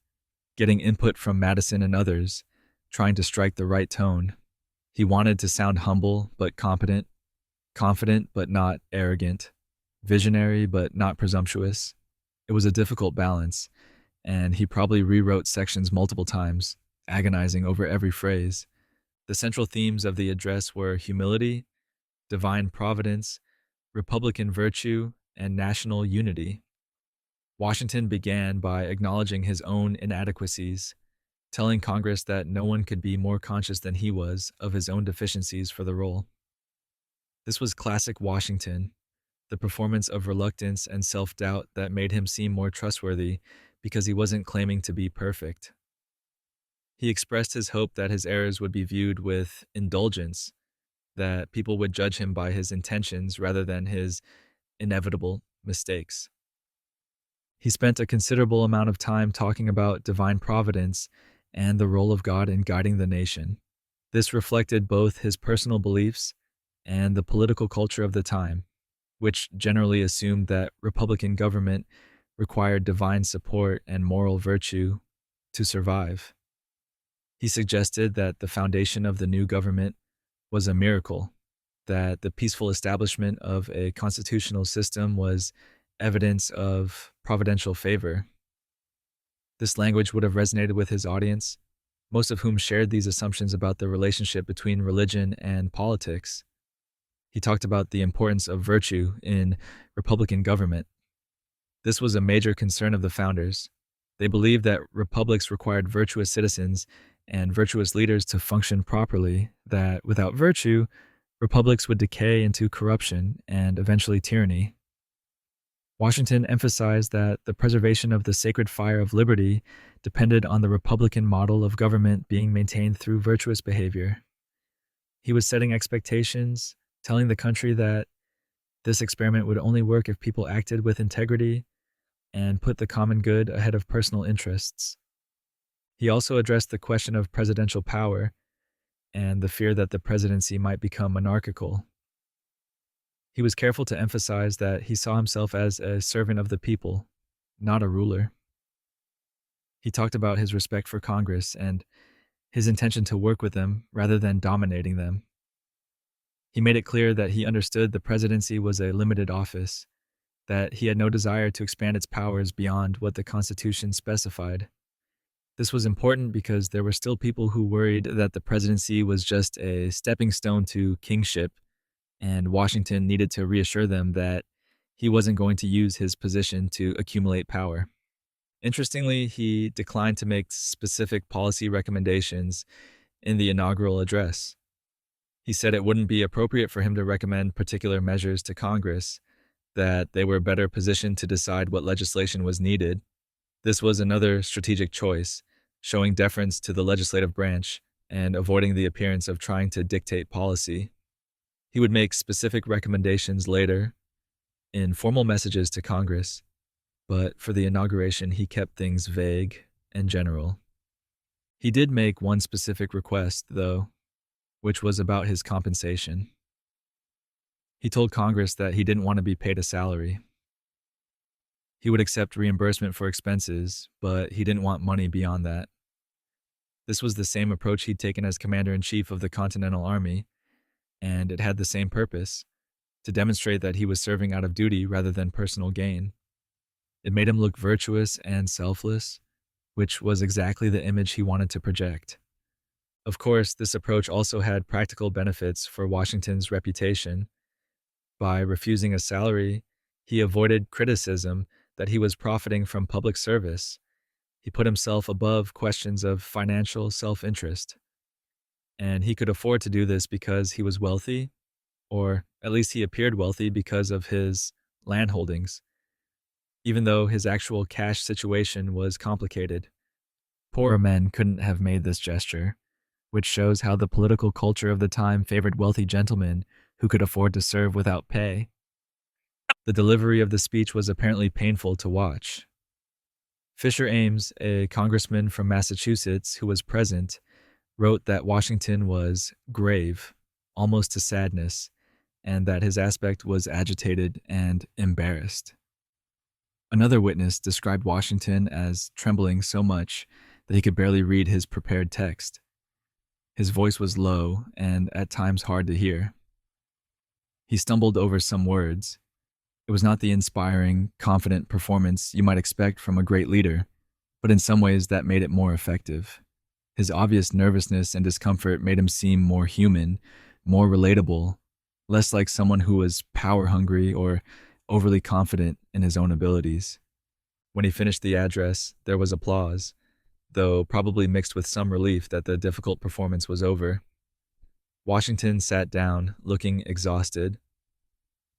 getting input from Madison and others, trying to strike the right tone. He wanted to sound humble but competent, confident but not arrogant, visionary but not presumptuous. It was a difficult balance, and he probably rewrote sections multiple times, agonizing over every phrase. The central themes of the address were humility, divine providence, republican virtue, and national unity. Washington began by acknowledging his own inadequacies, telling Congress that no one could be more conscious than he was of his own deficiencies for the role. This was classic Washington, the performance of reluctance and self doubt that made him seem more trustworthy because he wasn't claiming to be perfect. He expressed his hope that his errors would be viewed with indulgence, that people would judge him by his intentions rather than his inevitable mistakes. He spent a considerable amount of time talking about divine providence and the role of God in guiding the nation. This reflected both his personal beliefs and the political culture of the time, which generally assumed that Republican government required divine support and moral virtue to survive. He suggested that the foundation of the new government was a miracle, that the peaceful establishment of a constitutional system was evidence of providential favor. This language would have resonated with his audience, most of whom shared these assumptions about the relationship between religion and politics. He talked about the importance of virtue in Republican government. This was a major concern of the founders. They believed that republics required virtuous citizens and virtuous leaders to function properly, that without virtue, republics would decay into corruption and eventually tyranny. Washington emphasized that the preservation of the sacred fire of liberty depended on the Republican model of government being maintained through virtuous behavior. He was setting expectations, telling the country that this experiment would only work if people acted with integrity and put the common good ahead of personal interests. He also addressed the question of presidential power and the fear that the presidency might become monarchical. He was careful to emphasize that he saw himself as a servant of the people, not a ruler. He talked about his respect for Congress and his intention to work with them rather than dominating them. He made it clear that he understood the presidency was a limited office, that he had no desire to expand its powers beyond what the Constitution specified. This was important because there were still people who worried that the presidency was just a stepping stone to kingship, and Washington needed to reassure them that he wasn't going to use his position to accumulate power. Interestingly, he declined to make specific policy recommendations in the inaugural address. He said it wouldn't be appropriate for him to recommend particular measures to Congress, that they were better positioned to decide what legislation was needed. This was another strategic choice, showing deference to the legislative branch and avoiding the appearance of trying to dictate policy. He would make specific recommendations later in formal messages to Congress, but for the inauguration, he kept things vague and general. He did make one specific request, though, which was about his compensation. He told Congress that he didn't want to be paid a salary. He would accept reimbursement for expenses, but he didn't want money beyond that. This was the same approach he'd taken as commander-in-chief of the Continental Army, and it had the same purpose, to demonstrate that he was serving out of duty rather than personal gain. It made him look virtuous and selfless, which was exactly the image he wanted to project. Of course, this approach also had practical benefits for Washington's reputation. By refusing a salary, he avoided criticism that he was profiting from public service. He put himself above questions of financial self-interest. And he could afford to do this because he was wealthy, or at least he appeared wealthy because of his land holdings, even though his actual cash situation was complicated. Poorer men couldn't have made this gesture, which shows how the political culture of the time favored wealthy gentlemen who could afford to serve without pay. The delivery of the speech was apparently painful to watch. Fisher Ames, a congressman from Massachusetts who was present, wrote that Washington was grave, almost to sadness, and that his aspect was agitated and embarrassed. Another witness described Washington as trembling so much that he could barely read his prepared text. His voice was low and at times hard to hear. He stumbled over some words. It was not the inspiring, confident performance you might expect from a great leader, but in some ways that made it more effective. His obvious nervousness and discomfort made him seem more human, more relatable, less like someone who was power hungry or overly confident in his own abilities. When he finished the address, there was applause, though probably mixed with some relief that the difficult performance was over. Washington sat down, looking exhausted.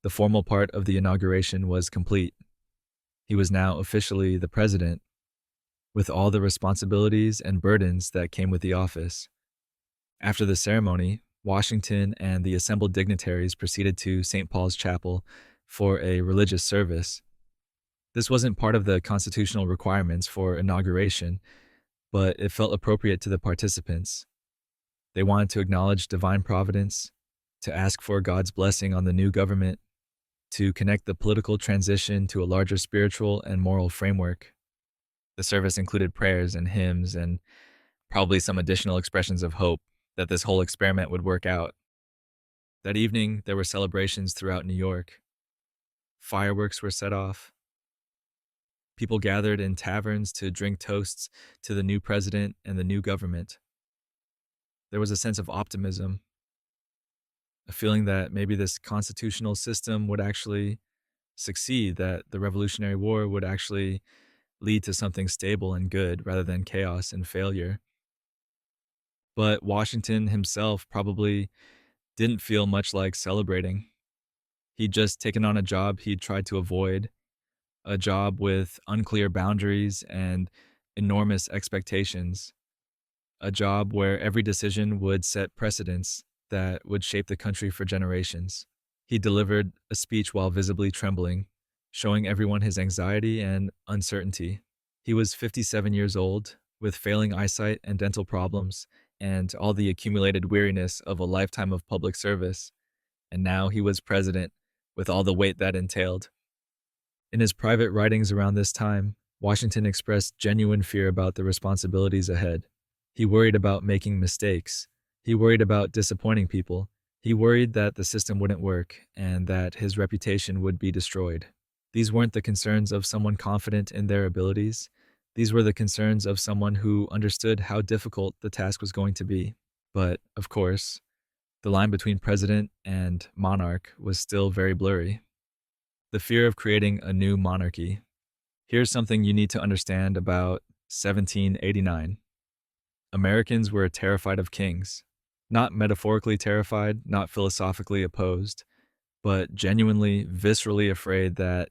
The formal part of the inauguration was complete. He was now officially the president, with all the responsibilities and burdens that came with the office. After the ceremony, Washington and the assembled dignitaries proceeded to St. Paul's Chapel for a religious service. This wasn't part of the constitutional requirements for inauguration, but it felt appropriate to the participants. They wanted to acknowledge divine providence, to ask for God's blessing on the new government, to connect the political transition to a larger spiritual and moral framework. The service included prayers and hymns and probably some additional expressions of hope that this whole experiment would work out. That evening, there were celebrations throughout New York. Fireworks were set off. People gathered in taverns to drink toasts to the new president and the new government. There was a sense of optimism, a feeling that maybe this constitutional system would actually succeed, that the Revolutionary War would actually lead to something stable and good rather than chaos and failure. But Washington himself probably didn't feel much like celebrating. He'd just taken on a job he'd tried to avoid, a job with unclear boundaries and enormous expectations, a job where every decision would set precedents that would shape the country for generations. He delivered a speech while visibly trembling, showing everyone his anxiety and uncertainty. He was 57 years old, with failing eyesight and dental problems, and all the accumulated weariness of a lifetime of public service. And now he was president, with all the weight that entailed. In his private writings around this time, Washington expressed genuine fear about the responsibilities ahead. He worried about making mistakes. He worried about disappointing people. He worried that the system wouldn't work and that his reputation would be destroyed. These weren't the concerns of someone confident in their abilities. These were the concerns of someone who understood how difficult the task was going to be. But, of course, the line between president and monarch was still very blurry. The fear of creating a new monarchy. Here's something you need to understand about 1789. Americans were terrified of kings. Not metaphorically terrified, not philosophically opposed, but genuinely, viscerally afraid that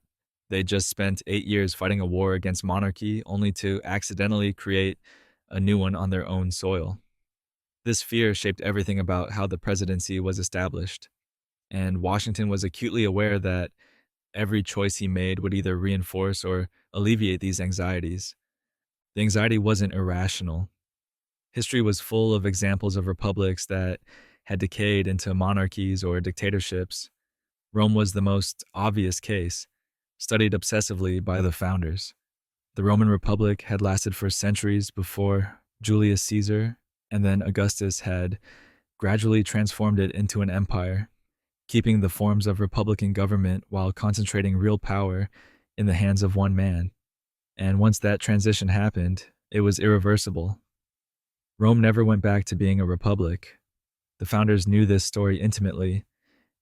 they just spent 8 years fighting a war against monarchy only to accidentally create a new one on their own soil. This fear shaped everything about how the presidency was established, and Washington was acutely aware that every choice he made would either reinforce or alleviate these anxieties. The anxiety wasn't irrational. History was full of examples of republics that had decayed into monarchies or dictatorships. Rome was the most obvious case, studied obsessively by the founders. The Roman Republic had lasted for centuries before Julius Caesar, and then Augustus had gradually transformed it into an empire, keeping the forms of republican government while concentrating real power in the hands of one man. And once that transition happened, it was irreversible. Rome never went back to being a republic. The founders knew this story intimately,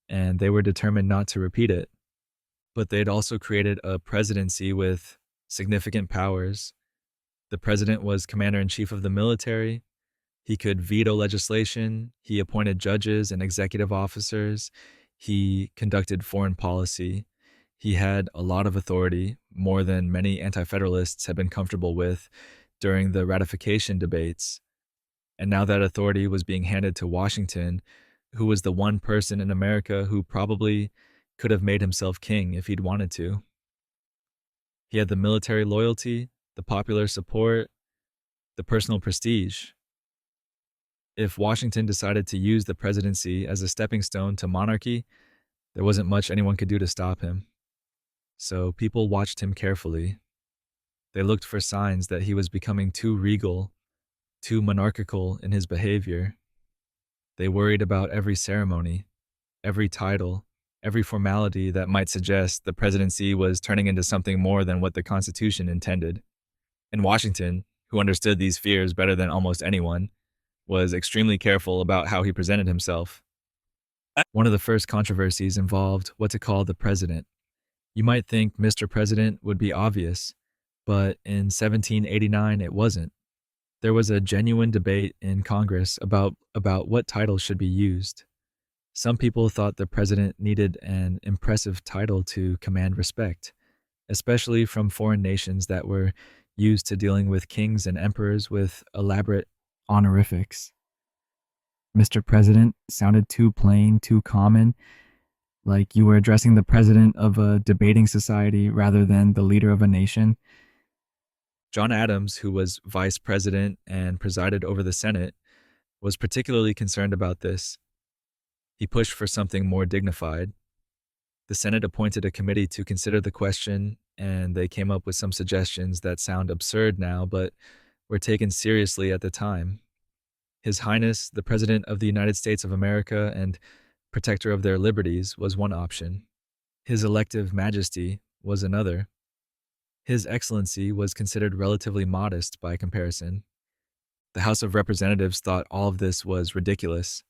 and they were determined not to repeat it. But they had also created a presidency with significant powers. The president was commander-in-chief of the military. He could veto legislation. He appointed judges and executive officers. He conducted foreign policy. He had a lot of authority, more than many anti-federalists had been comfortable with during the ratification debates. And now that authority was being handed to Washington, who was the one person in America who probably could have made himself king if he'd wanted to. He had the military loyalty, the popular support, the personal prestige. If Washington decided to use the presidency as a stepping stone to monarchy, there wasn't much anyone could do to stop him. So people watched him carefully. They looked for signs that he was becoming too regal, too monarchical in his behavior. They worried about every ceremony, every title, every formality that might suggest the presidency was turning into something more than what the Constitution intended. And Washington, who understood these fears better than almost anyone, was extremely careful about how he presented himself. One of the first controversies involved what to call the president. You might think Mr. President would be obvious, but in 1789 it wasn't. There was a genuine debate in Congress about what title should be used. Some people thought the president needed an impressive title to command respect, especially from foreign nations that were used to dealing with kings and emperors with elaborate honorifics. Mr. President sounded too plain, too common, like you were addressing the president of a debating society rather than the leader of a nation. John Adams, who was vice president and presided over the Senate, was particularly concerned about this. He pushed for something more dignified. The Senate appointed a committee to consider the question, and they came up with some suggestions that sound absurd now, but were taken seriously at the time. His Highness, the President of the United States of America and protector of their liberties, was one option. His elective majesty was another. His Excellency was considered relatively modest by comparison. The House of Representatives thought all of this was ridiculous.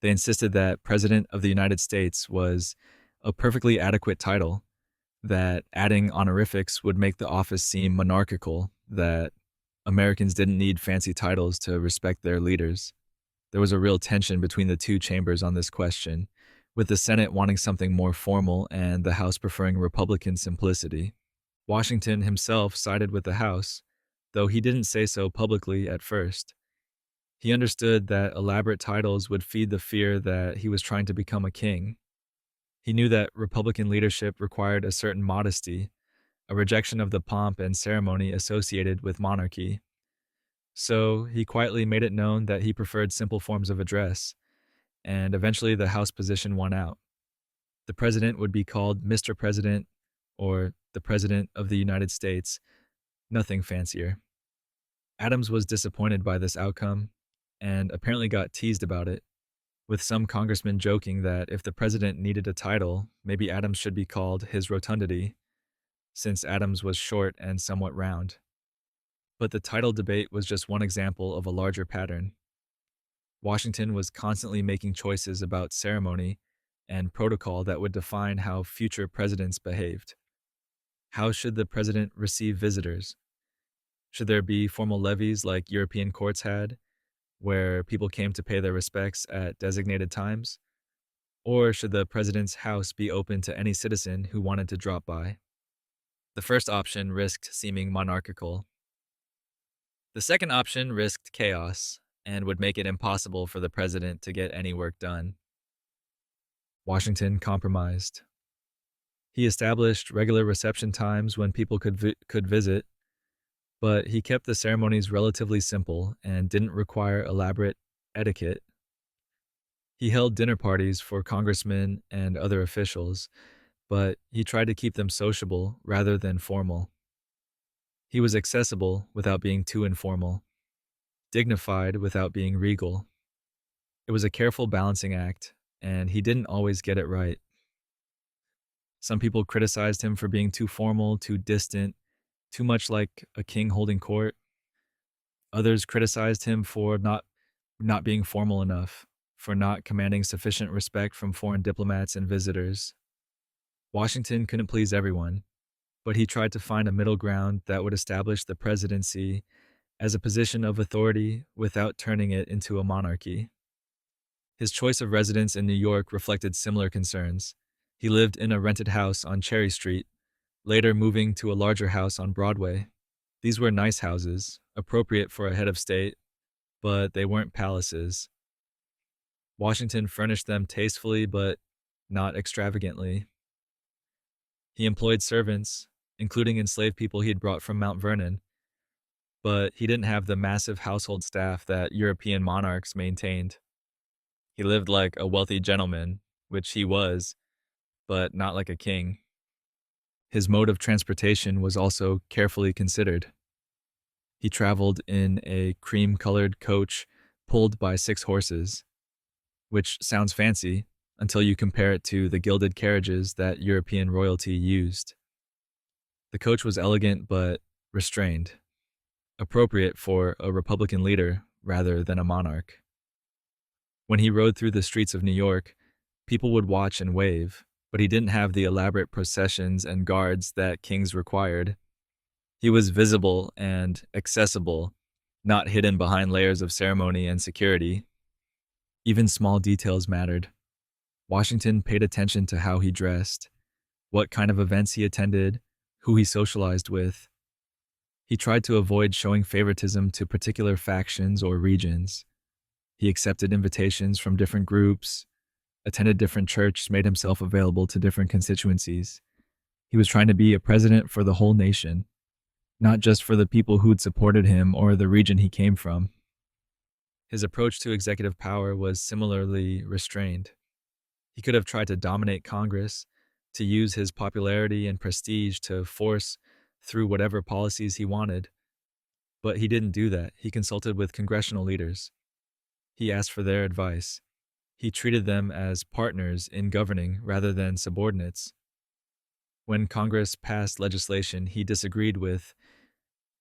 They insisted that President of the United States was a perfectly adequate title, that adding honorifics would make the office seem monarchical, that Americans didn't need fancy titles to respect their leaders. There was a real tension between the two chambers on this question, with the Senate wanting something more formal and the House preferring Republican simplicity. Washington himself sided with the House, though he didn't say so publicly at first. He understood that elaborate titles would feed the fear that he was trying to become a king. He knew that Republican leadership required a certain modesty, a rejection of the pomp and ceremony associated with monarchy. So he quietly made it known that he preferred simple forms of address, and eventually the House position won out. The president would be called Mr. President or the President of the United States, nothing fancier. Adams was disappointed by this outcome and apparently got teased about it, with some congressmen joking that if the president needed a title, maybe Adams should be called His Rotundity, since Adams was short and somewhat round. But the title debate was just one example of a larger pattern. Washington was constantly making choices about ceremony and protocol that would define how future presidents behaved. How should the president receive visitors? Should there be formal levees like European courts had, where people came to pay their respects at designated times? Or should the president's house be open to any citizen who wanted to drop by? The first option risked seeming monarchical. The second option risked chaos and would make it impossible for the president to get any work done. Washington compromised. He established regular reception times when people could visit, but he kept the ceremonies relatively simple and didn't require elaborate etiquette. He held dinner parties for congressmen and other officials, but he tried to keep them sociable rather than formal. He was accessible without being too informal, dignified without being regal. It was a careful balancing act, and he didn't always get it right. Some people criticized him for being too formal, too distant, too much like a king holding court. Others criticized him for not being formal enough, for not commanding sufficient respect from foreign diplomats and visitors. Washington couldn't please everyone, but he tried to find a middle ground that would establish the presidency as a position of authority without turning it into a monarchy. His choice of residence in New York reflected similar concerns. He lived in a rented house on Cherry Street, later moving to a larger house on Broadway. These were nice houses, appropriate for a head of state, but they weren't palaces. Washington furnished them tastefully but not extravagantly. He employed servants, including enslaved people he had brought from Mount Vernon, but he didn't have the massive household staff that European monarchs maintained. He lived like a wealthy gentleman, which he was, but not like a king. His mode of transportation was also carefully considered. He traveled in a cream-colored coach pulled by 6 horses. which sounds fancy until you compare it to the gilded carriages that European royalty used. The coach was elegant but restrained, appropriate for a Republican leader rather than a monarch. When he rode through the streets of New York, people would watch and wave, but he didn't have the elaborate processions and guards that kings required. He was visible and accessible, not hidden behind layers of ceremony and security. Even small details mattered. Washington paid attention to how he dressed, what kind of events he attended, who he socialized with. He tried to avoid showing favoritism to particular factions or regions. He accepted invitations from different groups, attended different churches, made himself available to different constituencies. He was trying to be a president for the whole nation, not just for the people who'd supported him or the region he came from. His approach to executive power was similarly restrained. He could have tried to dominate Congress, to use his popularity and prestige to force through whatever policies he wanted. But he didn't do that. He consulted with congressional leaders. He asked for their advice. He treated them as partners in governing rather than subordinates. When Congress passed legislation he disagreed with,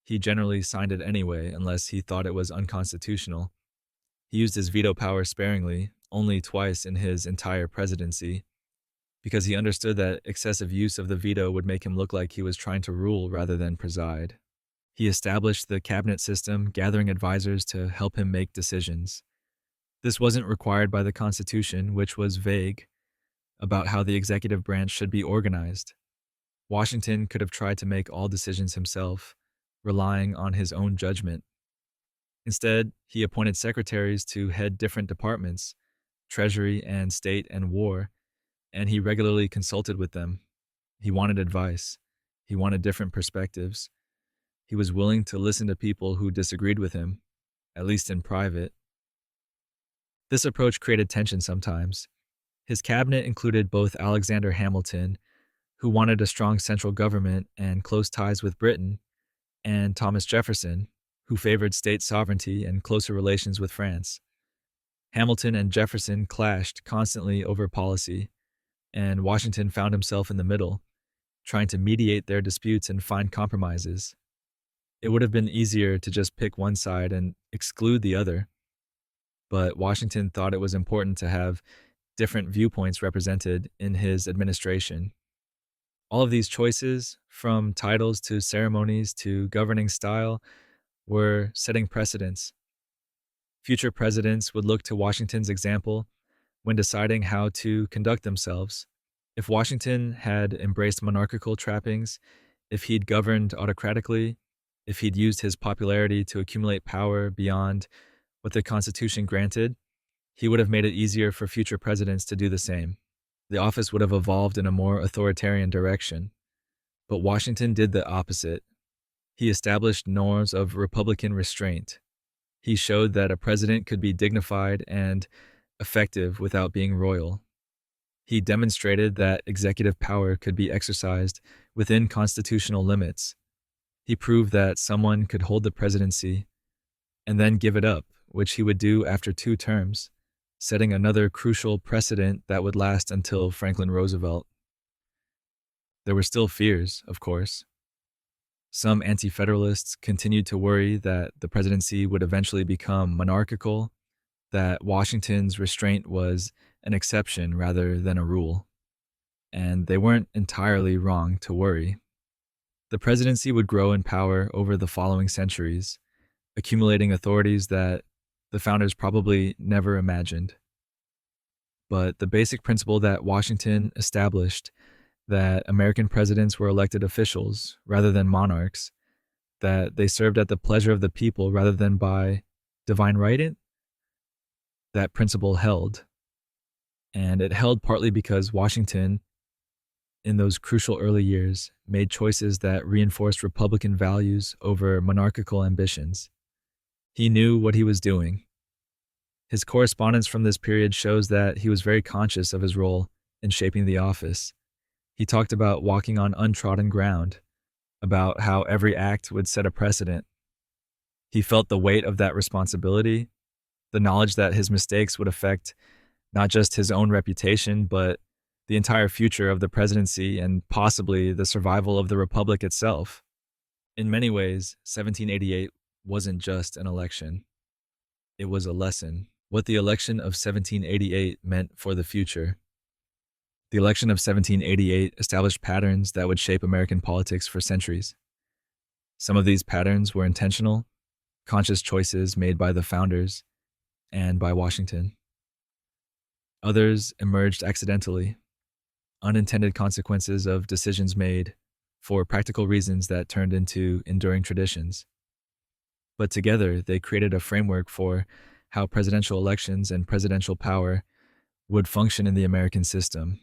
he generally signed it anyway unless he thought it was unconstitutional. He used his veto power sparingly, only twice in his entire presidency, because he understood that excessive use of the veto would make him look like he was trying to rule rather than preside. He established the cabinet system, gathering advisors to help him make decisions. This wasn't required by the Constitution, which was vague about how the executive branch should be organized. Washington could have tried to make all decisions himself, relying on his own judgment. Instead, he appointed secretaries to head different departments, Treasury and State and War, and he regularly consulted with them. He wanted advice. He wanted different perspectives. He was willing to listen to people who disagreed with him, at least in private. This approach created tension sometimes. His cabinet included both Alexander Hamilton, who wanted a strong central government and close ties with Britain, and Thomas Jefferson, who favored state sovereignty and closer relations with France. Hamilton and Jefferson clashed constantly over policy, and Washington found himself in the middle, trying to mediate their disputes and find compromises. It would have been easier to just pick one side and exclude the other, but Washington thought it was important to have different viewpoints represented in his administration. All of these choices, from titles to ceremonies to governing style, were setting precedents. Future presidents would look to Washington's example when deciding how to conduct themselves. If Washington had embraced monarchical trappings, if he'd governed autocratically, if he'd used his popularity to accumulate power beyond what the Constitution granted, he would have made it easier for future presidents to do the same. The office would have evolved in a more authoritarian direction. But Washington did the opposite. He established norms of Republican restraint. He showed that a president could be dignified and effective without being royal. He demonstrated that executive power could be exercised within constitutional limits. He proved that someone could hold the presidency and then give it up, which he would do after 2 terms, setting another crucial precedent that would last until Franklin Roosevelt. There were still fears, of course. Some anti-federalists continued to worry that the presidency would eventually become monarchical, that Washington's restraint was an exception rather than a rule. And they weren't entirely wrong to worry. The presidency would grow in power over the following centuries, accumulating authorities that the founders probably never imagined. But the basic principle that Washington established, that American presidents were elected officials rather than monarchs, that they served at the pleasure of the people rather than by divine right, that principle held. And it held partly because Washington, in those crucial early years, made choices that reinforced Republican values over monarchical ambitions. He knew what he was doing. His correspondence from this period shows that he was very conscious of his role in shaping the office. He talked about walking on untrodden ground, about how every act would set a precedent. He felt the weight of that responsibility, the knowledge that his mistakes would affect not just his own reputation, but the entire future of the presidency and possibly the survival of the republic itself. In many ways, 1788 wasn't just an election, it was a lesson. What the election of 1788 meant for the future. The election of 1788 established patterns that would shape American politics for centuries. Some of these patterns were intentional, conscious choices made by the founders and by Washington. Others emerged accidentally, unintended consequences of decisions made for practical reasons that turned into enduring traditions. But together, they created a framework for how presidential elections and presidential power would function in the American system.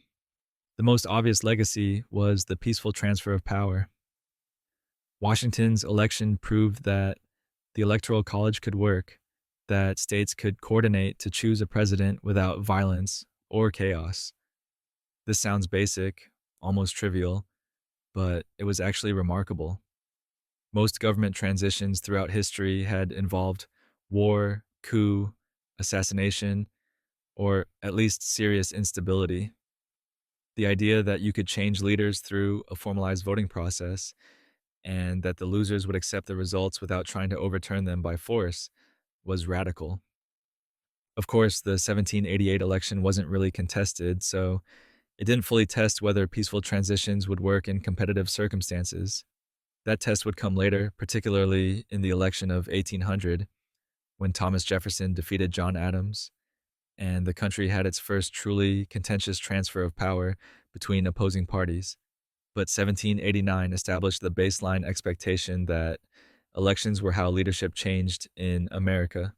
The most obvious legacy was the peaceful transfer of power. Washington's election proved that the Electoral College could work, that states could coordinate to choose a president without violence or chaos. This sounds basic, almost trivial, but it was actually remarkable. Most government transitions throughout history had involved war, coup, assassination, or at least serious instability. The idea that you could change leaders through a formalized voting process and that the losers would accept the results without trying to overturn them by force was radical. Of course, the 1788 election wasn't really contested, so it didn't fully test whether peaceful transitions would work in competitive circumstances. That test would come later, particularly in the election of 1800, when Thomas Jefferson defeated John Adams, and the country had its first truly contentious transfer of power between opposing parties. But 1789 established the baseline expectation that elections were how leadership changed in America,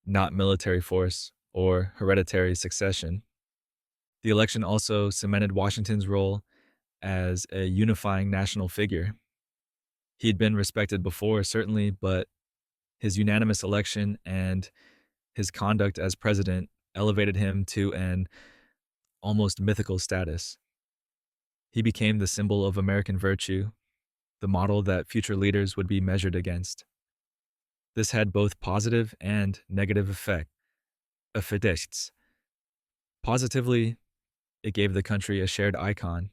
not military force or hereditary succession. The election also cemented Washington's role as a unifying national figure. He'd been respected before, certainly, but his unanimous election and his conduct as president elevated him to an almost mythical status. He became the symbol of American virtue, the model that future leaders would be measured against. This had both positive and negative effects. Positively, it gave the country a shared icon,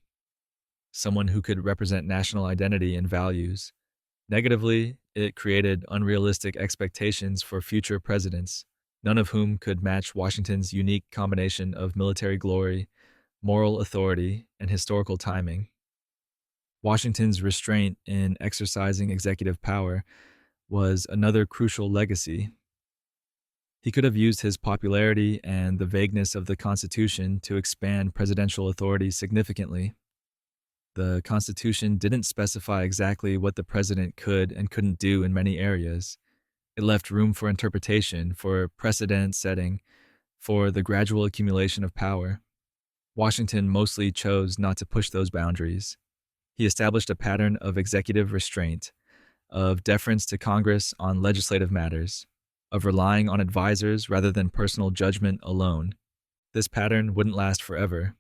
someone who could represent national identity and values. Negatively, it created unrealistic expectations for future presidents, none of whom could match Washington's unique combination of military glory, moral authority, and historical timing. Washington's restraint in exercising executive power was another crucial legacy. He could have used his popularity and the vagueness of the Constitution to expand presidential authority significantly. The Constitution didn't specify exactly what the president could and couldn't do in many areas. It left room for interpretation, for precedent setting, for the gradual accumulation of power. Washington mostly chose not to push those boundaries. He established a pattern of executive restraint, of deference to Congress on legislative matters, of relying on advisors rather than personal judgment alone. This pattern wouldn't last forever.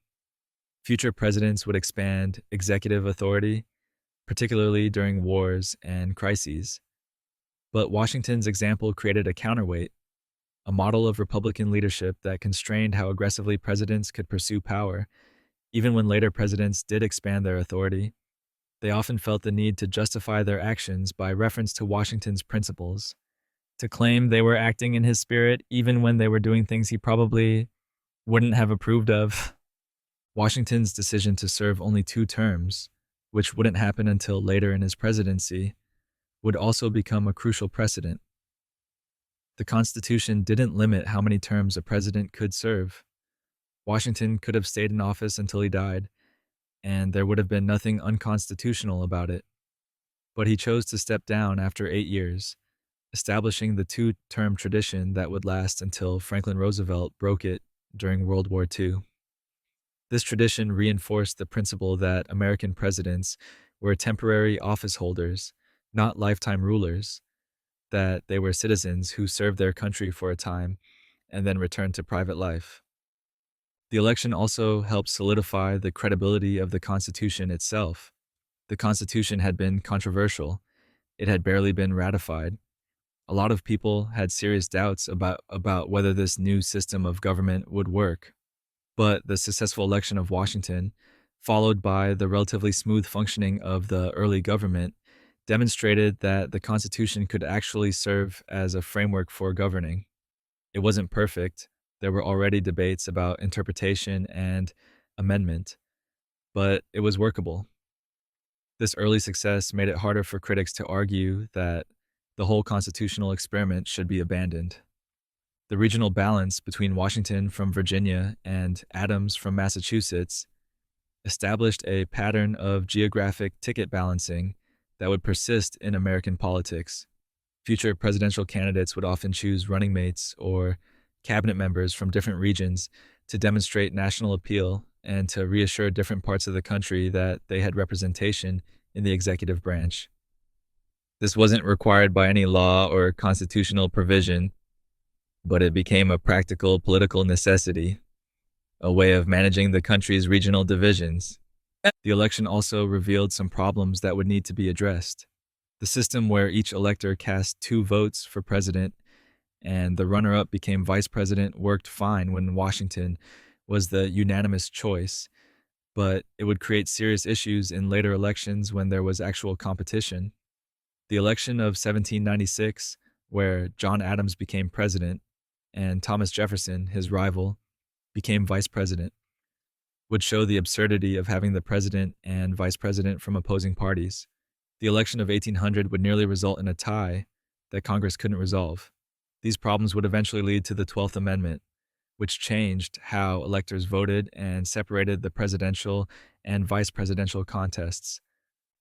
Future presidents would expand executive authority, particularly during wars and crises. But Washington's example created a counterweight, a model of Republican leadership that constrained how aggressively presidents could pursue power. Even when later presidents did expand their authority, they often felt the need to justify their actions by reference to Washington's principles, to claim they were acting in his spirit even when they were doing things he probably wouldn't have approved of. Washington's decision to serve only 2 terms, which wouldn't happen until later in his presidency, would also become a crucial precedent. The Constitution didn't limit how many terms a president could serve. Washington could have stayed in office until he died, and there would have been nothing unconstitutional about it. But he chose to step down after 8 years, establishing the 2-term tradition that would last until Franklin Roosevelt broke it during World War II. This tradition reinforced the principle that American presidents were temporary office holders, not lifetime rulers, that they were citizens who served their country for a time and then returned to private life. The election also helped solidify the credibility of the Constitution itself. The Constitution had been controversial. It had barely been ratified. A lot of people had serious doubts about whether this new system of government would work. But the successful election of Washington, followed by the relatively smooth functioning of the early government, demonstrated that the Constitution could actually serve as a framework for governing. It wasn't perfect. There were already debates about interpretation and amendment, but it was workable. This early success made it harder for critics to argue that the whole constitutional experiment should be abandoned. The regional balance between Washington from Virginia and Adams from Massachusetts established a pattern of geographic ticket balancing that would persist in American politics. Future presidential candidates would often choose running mates or cabinet members from different regions to demonstrate national appeal and to reassure different parts of the country that they had representation in the executive branch. This wasn't required by any law or constitutional provision, but it became a practical political necessity, a way of managing the country's regional divisions. The election also revealed some problems that would need to be addressed. The system where each elector cast 2 votes for president and the runner up became vice president worked fine when Washington was the unanimous choice, but it would create serious issues in later elections when there was actual competition. The election of 1796, where John Adams became president and Thomas Jefferson, his rival, became vice president, would show the absurdity of having the president and vice president from opposing parties. The election of 1800 would nearly result in a tie that Congress couldn't resolve. These problems would eventually lead to the 12th Amendment, which changed how electors voted and separated the presidential and vice presidential contests.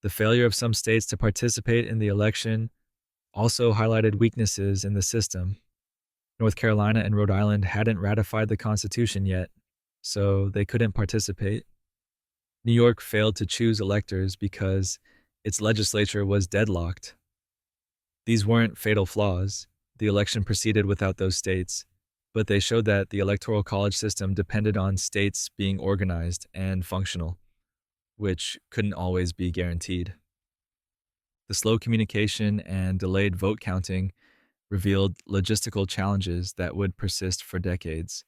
The failure of some states to participate in the election also highlighted weaknesses in the system. North Carolina and Rhode Island hadn't ratified the Constitution yet, so they couldn't participate. New York failed to choose electors because its legislature was deadlocked. These weren't fatal flaws. The election proceeded without those states, but they showed that the Electoral College system depended on states being organized and functional, which couldn't always be guaranteed. The slow communication and delayed vote counting revealed logistical challenges that would persist for decades.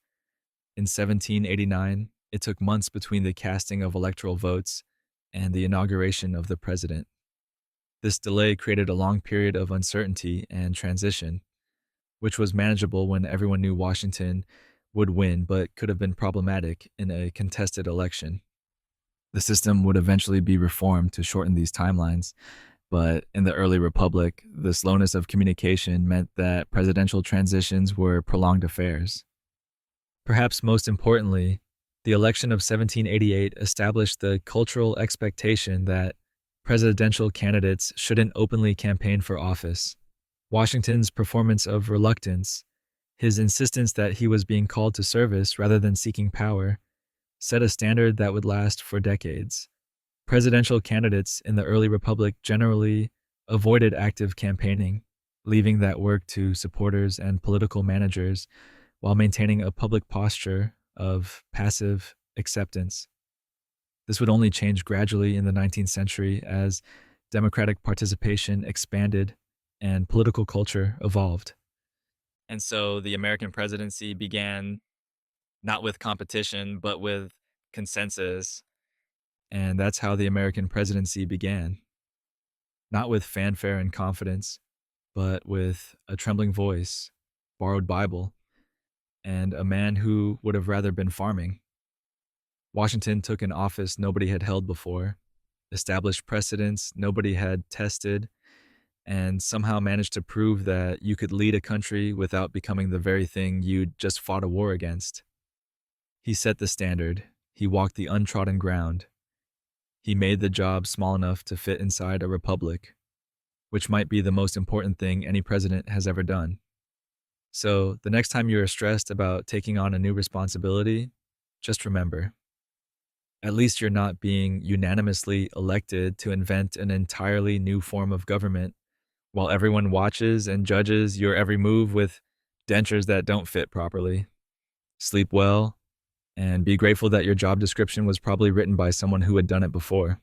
In 1789, it took months between the casting of electoral votes and the inauguration of the president. This delay created a long period of uncertainty and transition, which was manageable when everyone knew Washington would win but could have been problematic in a contested election. The system would eventually be reformed to shorten these timelines, but in the early republic, the slowness of communication meant that presidential transitions were prolonged affairs. Perhaps most importantly, the election of 1788 established the cultural expectation that presidential candidates shouldn't openly campaign for office. Washington's performance of reluctance, his insistence that he was being called to service rather than seeking power, set a standard that would last for decades. Presidential candidates in the early republic generally avoided active campaigning, leaving that work to supporters and political managers while maintaining a public posture of passive acceptance. This would only change gradually in the 19th century as democratic participation expanded and political culture evolved. And so the American presidency began not with competition, but with consensus. And that's how the American presidency began. Not with fanfare and confidence, but with a trembling voice, borrowed Bible, and a man who would have rather been farming. Washington took an office nobody had held before, established precedents nobody had tested, and somehow managed to prove that you could lead a country without becoming the very thing you'd just fought a war against. He set the standard. He walked the untrodden ground. He made the job small enough to fit inside a republic, which might be the most important thing any president has ever done. So the next time you're stressed about taking on a new responsibility, just remember, at least you're not being unanimously elected to invent an entirely new form of government while everyone watches and judges your every move with dentures that don't fit properly. Sleep well, and be grateful that your job description was probably written by someone who had done it before.